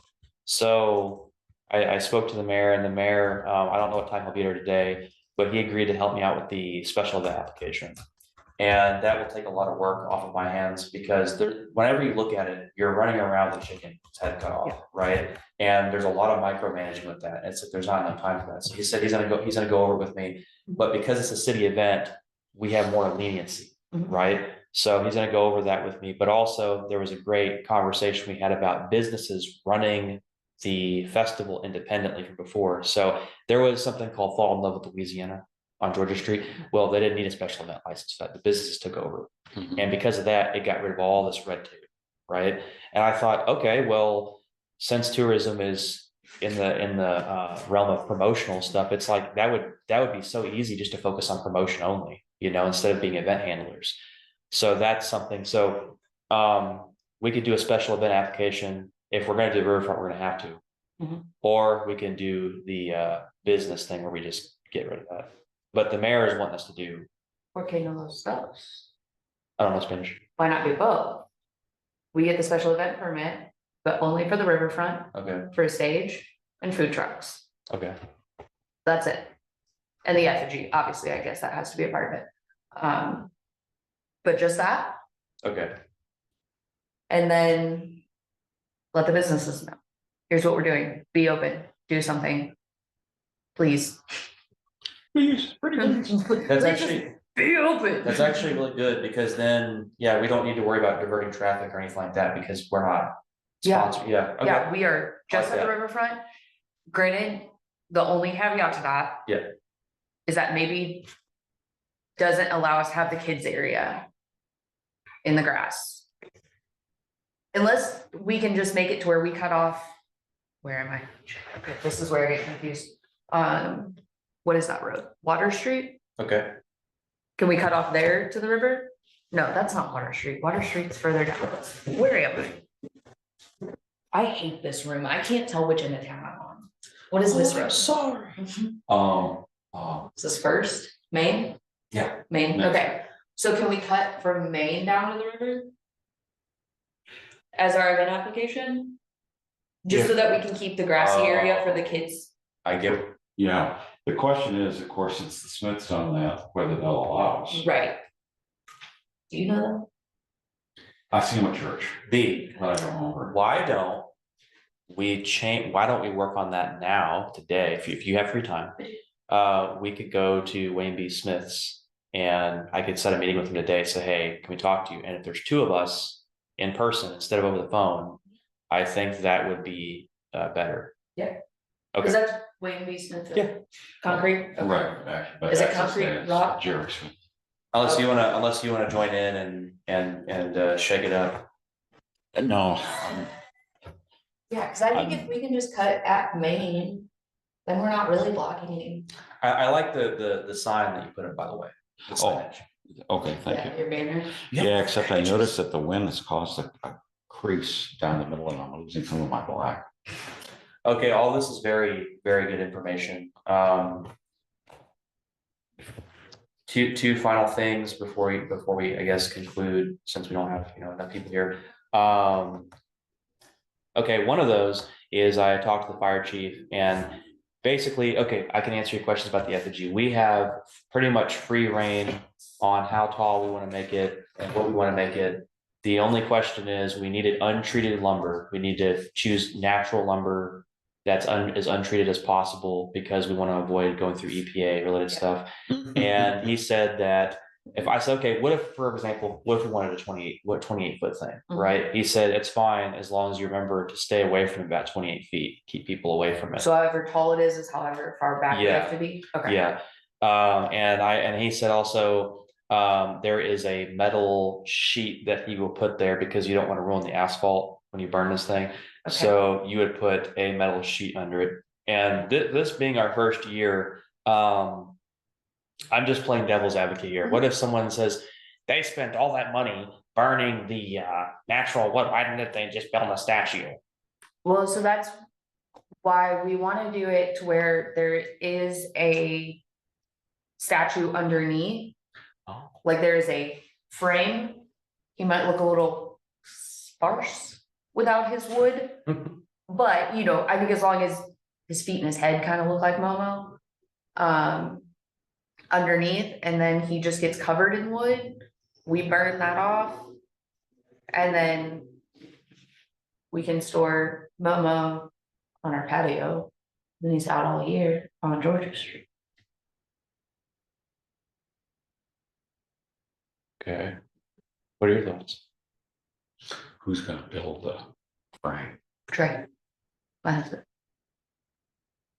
Speaker 2: So I spoke to the mayor, and the mayor, I don't know what time he'll be here today, but he agreed to help me out with the special event application. And that will take a lot of work off of my hands, because whenever you look at it, you're running around the chicken's head cut off, right? And there's a lot of micromanaging with that. It's like there's not enough time for that. So he said he's gonna go over it with me, but because it's a city event, we have more leniency,
Speaker 3: Mhm.
Speaker 2: right? So he's gonna go over that with me. But also there was a great conversation we had about businesses running the festival independently from before. So there was something called Fall in Love with Louisiana on Georgia Street. Well, they didn't need a special event license for that. The businesses took over.
Speaker 5: Mhm.
Speaker 2: And because of that, it got rid of all this red tape, right? And I thought, okay, well, since tourism is in the realm of promotional stuff, it's like that would be so easy just to focus on promotion only, instead of being event handlers. So that's something. So we could do a special event application. If we're gonna do Riverfront, we're gonna have to.
Speaker 3: Mhm.
Speaker 2: Or we can do the business thing where we just get rid of that. But the mayor is wanting us to do,
Speaker 3: Or can of those stuffs.
Speaker 2: I don't know, Spanish.
Speaker 3: Why not do both? We get the special event permit, but only for the riverfront,
Speaker 2: Okay,
Speaker 3: for a stage and food trucks.
Speaker 2: okay.
Speaker 3: That's it. And the effigy, obviously, I guess that has to be a part of it. But just that,
Speaker 2: Okay,
Speaker 3: and then let the businesses know. Here's what we're doing. Be open, do something. Please.
Speaker 5: Please, pretty good.
Speaker 2: that's
Speaker 3: Please just
Speaker 2: actually,
Speaker 3: be open.
Speaker 2: that's actually really good, because then, yeah, we don't need to worry about diverting traffic or anything like that, because we're not
Speaker 3: Yeah.
Speaker 2: sponsored, yeah, okay,
Speaker 3: Yeah, we are just
Speaker 2: like
Speaker 3: at the
Speaker 2: that.
Speaker 3: riverfront. Granted, the only caveat to that.
Speaker 2: Yeah.
Speaker 3: Is that maybe doesn't allow us to have the kids area in the grass. Unless we can just make it to where we cut off, where am I? Okay, this is where I get confused. What is that road? Water Street?
Speaker 2: okay.
Speaker 3: Can we cut off there to the river? No, that's not Water Street. Water Street's further down. Where am I? I hate this room. I can't tell which end of town I'm on. What is this road?
Speaker 2: Sorry.
Speaker 3: Is this First, Main?
Speaker 2: Yeah.
Speaker 3: Main,
Speaker 5: Next.
Speaker 3: okay. So can we cut from Main down to the river? As our event application? Just so that we can keep the grassy area for the kids?
Speaker 2: I get,
Speaker 5: Yeah, the question is, of course, it's the Smiths on that, whether they'll allow us.
Speaker 3: Right. Do you know
Speaker 5: I see them at church,
Speaker 2: B,
Speaker 5: but I don't remember.
Speaker 2: why don't why don't we work on that now, today, if you have free time? We could go to Wayne B. Smith's, and I could set a meeting with him today, say, hey, can we talk to you? And if there's two of us in person instead of over the phone, I think that would be better.
Speaker 3: Yeah.
Speaker 2: Okay.
Speaker 3: Is that Wayne B. Smith?
Speaker 2: Yeah.
Speaker 3: Concrete? Okay.
Speaker 5: Right. But
Speaker 3: Is it
Speaker 5: that's
Speaker 3: concrete,
Speaker 5: it's
Speaker 3: rock?
Speaker 5: Jerry's.
Speaker 2: Unless you wanna join in and shake it up.
Speaker 5: No,
Speaker 3: Yeah, cause I think if we can just cut at Main, then we're not really blocking any.
Speaker 2: I like the sign that you put up, by the way. The
Speaker 5: Oh,
Speaker 2: signage.
Speaker 5: okay, thank you.
Speaker 3: Your banner.
Speaker 5: Yeah, except I noticed that the wind has caused a crease down the middle and I'm losing some of my black.
Speaker 2: Okay, all this is very, very good information. Two final things before we, I guess, conclude, since we don't have, enough people here. Okay, one of those is I talked to the fire chief, and basically, okay, I can answer your questions about the effigy. We have pretty much free reign on how tall we want to make it and what we want to make it. The only question is, we needed untreated lumber. We need to choose natural lumber that's as untreated as possible, because we want to avoid going through EPA related stuff. And he said that if I said, okay, what if, for example, what if we wanted a 28-foot thing,
Speaker 3: Mhm.
Speaker 2: right? He said, it's fine, as long as you remember to stay away from about 28 feet, keep people away from it.
Speaker 3: So however tall it is however far back we
Speaker 2: Yeah.
Speaker 3: have to be? Okay.
Speaker 2: Yeah, and he said also, there is a metal sheet that he will put there, because you don't want to ruin the asphalt when you burn this thing.
Speaker 3: Okay.
Speaker 2: So you would put a metal sheet under it. And this being our first year, I'm just playing devil's advocate here. What if someone says they spent all that money burning the natural wood? Why didn't they just build a statue?
Speaker 3: Well, so that's why we wanna do it to where there is a statue underneath.
Speaker 2: Oh.
Speaker 3: Like there is a frame. He might look a little sparse without his wood, but I think as long as his feet and his head kind of look like Momo. Underneath, and then he just gets covered in wood. We burn that off. And then we can store Momo on our patio. Then he's out all year on Georgia Street.
Speaker 2: Okay. What are your thoughts?
Speaker 5: Who's gonna build the frame?
Speaker 3: Trey. My husband.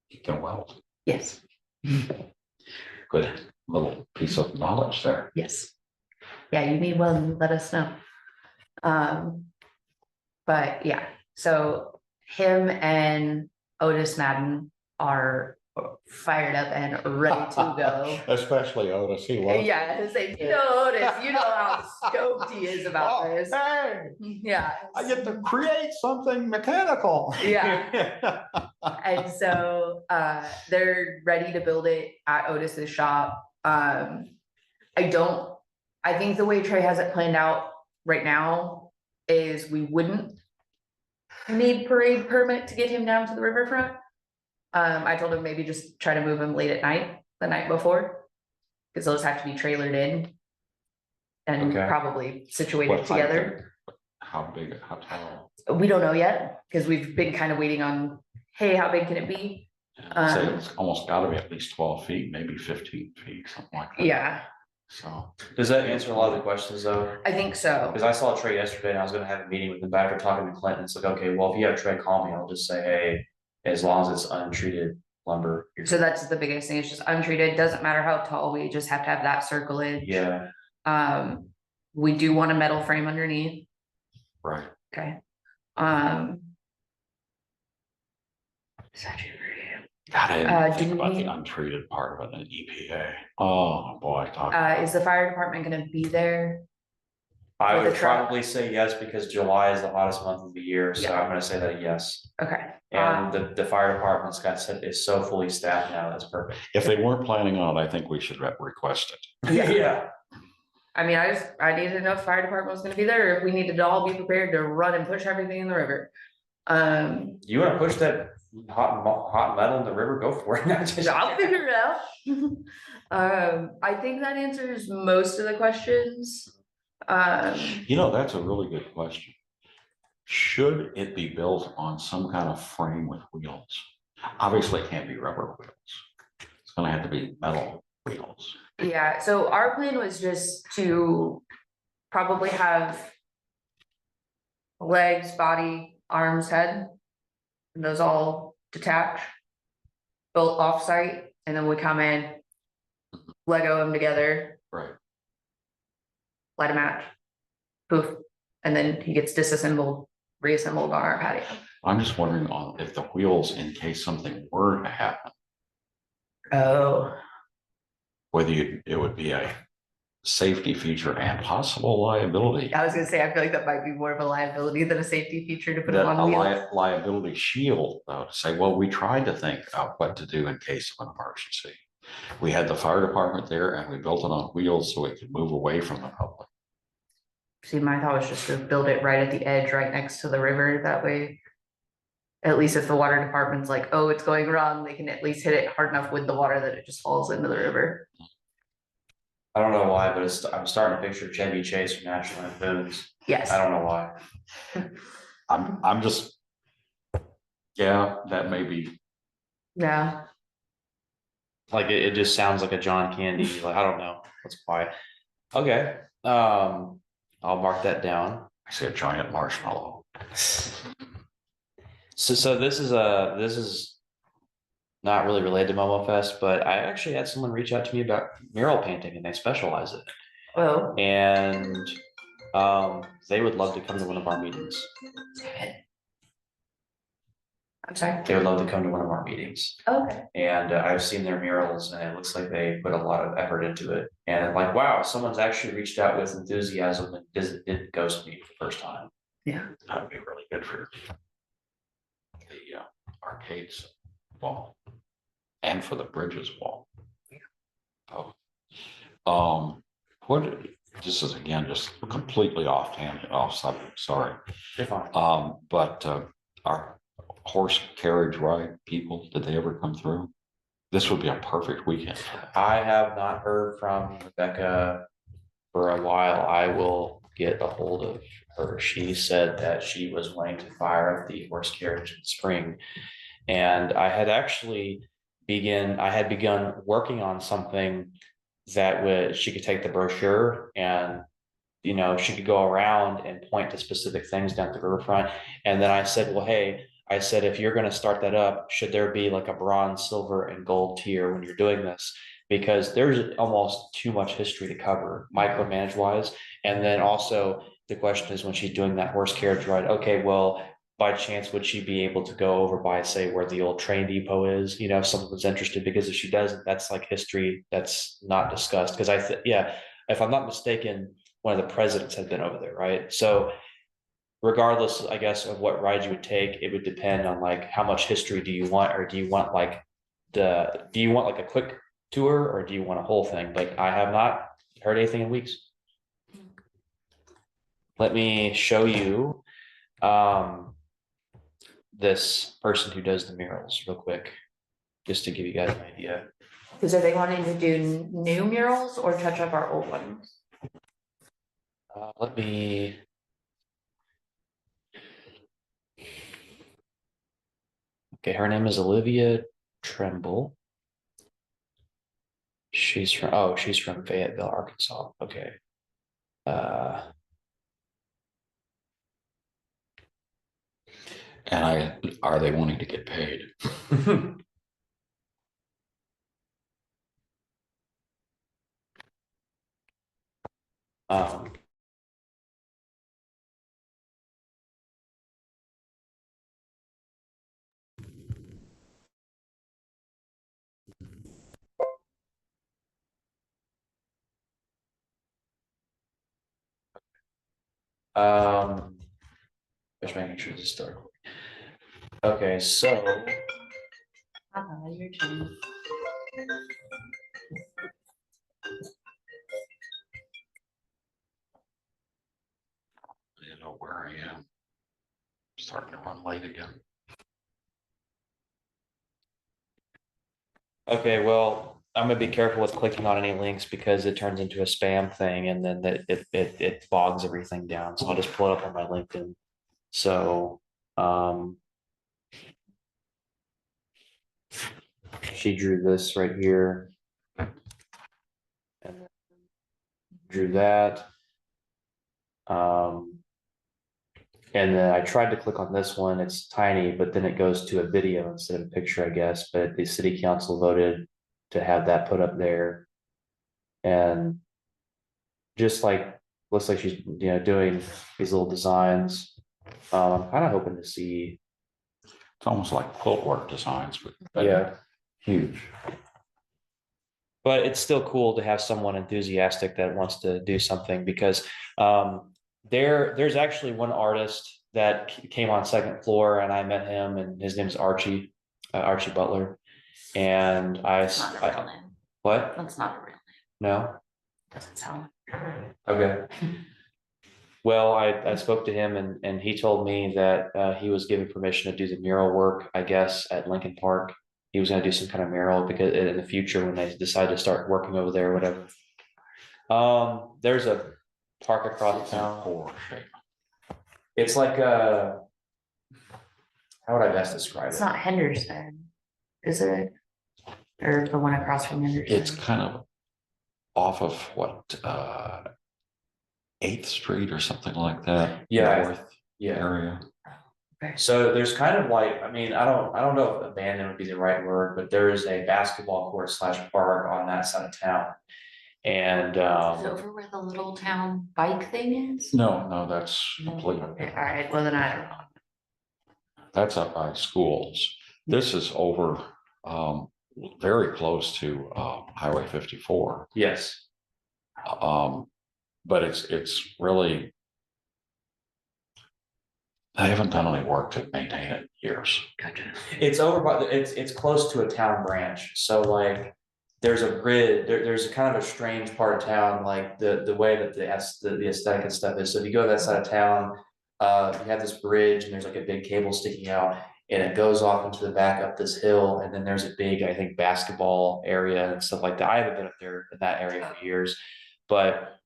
Speaker 5: He can weld.
Speaker 3: Yes,
Speaker 5: Good little piece of knowledge there.
Speaker 3: yes. Yeah, you need one, let us know. But yeah, so him and Otis Madden are fired up and ready to go.
Speaker 1: Especially Otis, he was.
Speaker 3: Yeah, his name, you know, Otis, you know how stoked he is about
Speaker 1: Oh,
Speaker 3: this.
Speaker 1: hey,
Speaker 3: Yeah.
Speaker 1: I get to create something mechanical.
Speaker 3: Yeah. And so they're ready to build it at Otis's shop. I think the way Trey has it planned out right now is we wouldn't need parade permit to get him down to the riverfront. I told him maybe just try to move him late at night, the night before. Cause those have to be trailered in. And
Speaker 2: Okay.
Speaker 3: probably situated
Speaker 5: What height
Speaker 3: together.
Speaker 5: How big, how tall?
Speaker 3: We don't know yet, cause we've been kind of waiting on, hey, how big can it be?
Speaker 5: Say it's almost gotta be at least 12 feet, maybe 15 feet, something like that.
Speaker 3: Yeah,
Speaker 5: So,
Speaker 2: Does that answer a lot of the questions though?
Speaker 3: I think so.
Speaker 2: Because I saw Trey yesterday and I was gonna have a meeting with him, but after talking to Clinton, it's like, okay, well, if you have Trey call me, I'll just say, hey, as long as it's untreated lumber. you're
Speaker 3: So that's the biggest thing, it's just untreated, doesn't matter how tall, we just have to have that circlage.
Speaker 2: Yeah,
Speaker 3: We do want a metal frame underneath,
Speaker 5: right.
Speaker 3: okay? Is that true for you?
Speaker 5: God, I
Speaker 3: Uh,
Speaker 5: didn't think
Speaker 3: do
Speaker 5: about
Speaker 3: we-
Speaker 5: the untreated part of it in EPA. Oh, boy, talk.
Speaker 3: Is the fire department gonna be there?
Speaker 2: I
Speaker 3: With
Speaker 2: would
Speaker 3: the truck?
Speaker 2: probably say yes, because July is the hottest month of the year, so
Speaker 3: Yeah.
Speaker 2: I'm gonna say that yes.
Speaker 3: Okay.
Speaker 2: And the fire department's got said is so fully staffed now, that's perfect.
Speaker 5: If they weren't planning on it, I think we should request it.
Speaker 2: Yeah.
Speaker 3: I mean, I needed to know if the fire department was gonna be there, or if we needed to all be prepared to run and push everything in the river.
Speaker 2: You wanna push that hot metal in the river, go for it.
Speaker 3: I'll figure it out. I think that answers most of the questions.
Speaker 5: You know, that's a really good question. Should it be built on some kind of frame with wheels? Obviously, it can't be rubber wheels. It's gonna have to be metal wheels.
Speaker 3: Yeah, so our plan was just to probably have legs, body, arms, head, and those all detached, built off-site, and then we come in, Lego them together,
Speaker 5: Right.
Speaker 3: light a match, poof, and then he gets disassembled, reassembled on our patio.
Speaker 5: I'm just wondering on if the wheels, in case something were to happen,
Speaker 3: Oh.
Speaker 5: whether it would be a safety feature and possible liability.
Speaker 3: I was gonna say, I feel like that might be more of a liability than a safety feature to put
Speaker 5: That
Speaker 3: them
Speaker 5: a
Speaker 3: on wheels.
Speaker 5: liability shield, though, to say, well, we tried to think of what to do in case of an emergency. We had the fire department there and we built it on wheels so it could move away from the public.
Speaker 3: See, my thought was just to build it right at the edge, right next to the river, that way. At least if the water department's like, oh, it's going wrong, they can at least hit it hard enough with the water that it just falls into the river.
Speaker 2: I don't know why, but I'm starting to picture Chevy Chase from National Lampoons.
Speaker 3: Yes,
Speaker 2: I don't know why.
Speaker 5: I'm just, yeah, that may be,
Speaker 3: yeah,
Speaker 2: Like it just sounds like a John Candy, like I don't know, that's why. Okay, I'll mark that down.
Speaker 5: I see a giant marshmallow.
Speaker 2: So this is not really related to Momo Fest, but I actually had someone reach out to me about mural painting and they specialize in it.
Speaker 3: well,
Speaker 2: And they would love to come to one of our meetings.
Speaker 3: I'm sorry,
Speaker 2: They would love to come to one of our meetings.
Speaker 3: okay,
Speaker 2: And I've seen their murals and it looks like they put a lot of effort into it. And I'm like, wow, someone's actually reached out with enthusiasm and didn't ghost me for the first time.
Speaker 3: yeah,
Speaker 5: That would be really good for the arcades wall and for the bridges wall. Oh. What, this is again, just completely off tangent, off subject, sorry.
Speaker 2: You're fine.
Speaker 5: But our horse carriage ride people, did they ever come through? This would be a perfect weekend. for that.
Speaker 2: I have not heard from Rebecca for a while. I will get a hold of her. She said that she was wanting to fire up the horse carriage in the spring. And I had actually begun working on something that she could take the brochure and, you know, she could go around and point to specific things down at the riverfront. And then I said, well, hey, I said, if you're going to start that up, should there be like a bronze, silver, and gold tier when you're doing this? Because there's almost too much history to cover, micromanage wise. And then also the question is when she's doing that horse carriage ride, okay, well, by chance, would she be able to go over by, say, where the old train depot is, you know, if someone was interested, because if she doesn't, that's like history that's not discussed, because yeah, if I'm not mistaken, one of the presidents had been over there, right? So regardless, I guess, of what ride you would take, it would depend on like how much history do you want, or do you want like do you want like a quick tour, or do you want a whole thing? But I have not heard anything in weeks. Let me show you this person who does the murals real quick, just to give you guys an idea.
Speaker 3: Because are they wanting to do new murals or touch up our old ones?
Speaker 2: Let me. Okay, her name is Olivia Tremble. She's from Fayetteville, Arkansas. Okay.
Speaker 5: And are they wanting to get paid?
Speaker 2: um, just making sure this is dark. Okay, so
Speaker 3: Your turn.
Speaker 5: You know where I am. Starting to run late again.
Speaker 2: okay, well, I'm gonna be careful with clicking on any links because it turns into a spam thing, and then it bogs everything down. So I'll just pull it up on my LinkedIn. So she drew this right here. And drew that. And then I tried to click on this one, it's tiny, but then it goes to a video instead of a picture, I guess, but the city council voted to have that put up there. And just like, looks like she's, doing these little designs. I'm kind of hoping to see.
Speaker 5: It's almost like quilt work designs, but
Speaker 2: Yeah.
Speaker 5: huge.
Speaker 2: But it's still cool to have someone enthusiastic that wants to do something, because there's actually one artist that came on second floor, and I met him, and his name is Archie Butler. And
Speaker 3: That's not a real name.
Speaker 2: What?
Speaker 3: That's not a real name.
Speaker 2: No?
Speaker 3: Doesn't sound.
Speaker 2: Okay. Well, I spoke to him, and he told me that he was given permission to do the mural work, I guess, at Lincoln Park. He was gonna do some kind of mural because in the future, when they decide to start working over there or whatever. There's a park across town.
Speaker 5: Poor shape.
Speaker 2: It's like how would I best describe
Speaker 3: It's
Speaker 2: it?
Speaker 3: not Henderson, is it? Or the one across from Henderson?
Speaker 5: It's kind of off of what, 8th Street or something like that.
Speaker 2: Yeah,
Speaker 5: North
Speaker 2: yeah.
Speaker 5: area.
Speaker 2: So there's kind of like, I mean, I don't know if abandoned would be the right word, but there is a basketball court / park on that side of town. And
Speaker 3: Is it over where the little town bike thing is?
Speaker 5: No, that's
Speaker 3: No.
Speaker 5: completely
Speaker 3: Okay,
Speaker 5: different.
Speaker 3: all right, well then I don't know.
Speaker 5: That's up by schools. This is over, very close to, Highway 54.
Speaker 2: yes,
Speaker 5: But it's really. I haven't done any work to maintain it in years.
Speaker 3: Gotcha.
Speaker 2: it's over by it's close to a town branch. So like there's a grid, there's kind of a strange part of town, like the way that the aesthetic and stuff is. So if you go to that side of town, you have this bridge, and there's like a big cable sticking out, and it goes off into the back up this hill, and then there's a big, I think, basketball area and stuff like that. I haven't been up there in that area for years, but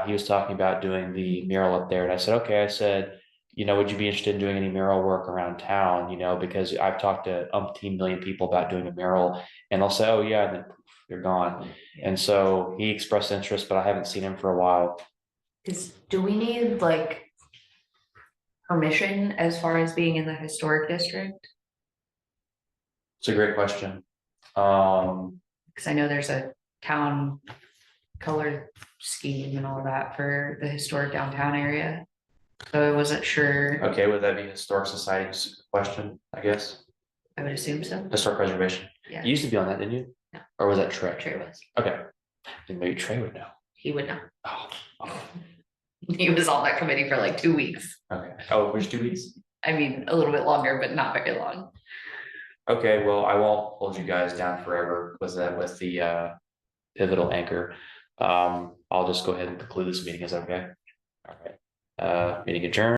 Speaker 2: he was talking about doing the mural up there, and I said, okay. I said, would you be interested in doing any mural work around town? Because I've talked to umpteen million people about doing a mural, and they'll say, oh yeah, and then poof, they're gone. And so he expressed interest, but I haven't seen him for a while.
Speaker 3: Do we need like permission as far as being in the historic district?
Speaker 2: It's a great question.
Speaker 3: Cause I know there's a town color scheme and all that for the historic downtown area. So I wasn't sure.
Speaker 2: Okay, would that be Historic Society's question, I guess?
Speaker 3: I would assume so.
Speaker 2: Historic Preservation.
Speaker 3: Yeah,
Speaker 2: You used to be on that, didn't you?
Speaker 3: No.
Speaker 2: Or was that Trey?
Speaker 3: Trey was.
Speaker 2: Okay. Then maybe Trey would know.
Speaker 3: He would know.
Speaker 2: Oh,
Speaker 3: He was on that committee for like 2 weeks.
Speaker 2: okay. Oh, which 2 weeks?
Speaker 3: I mean, a little bit longer, but not very long.
Speaker 2: Okay, well, I won't hold you guys down forever with that, with the pivotal anchor. I'll just go ahead and conclude this meeting. Is that okay? All right. Meeting adjourned.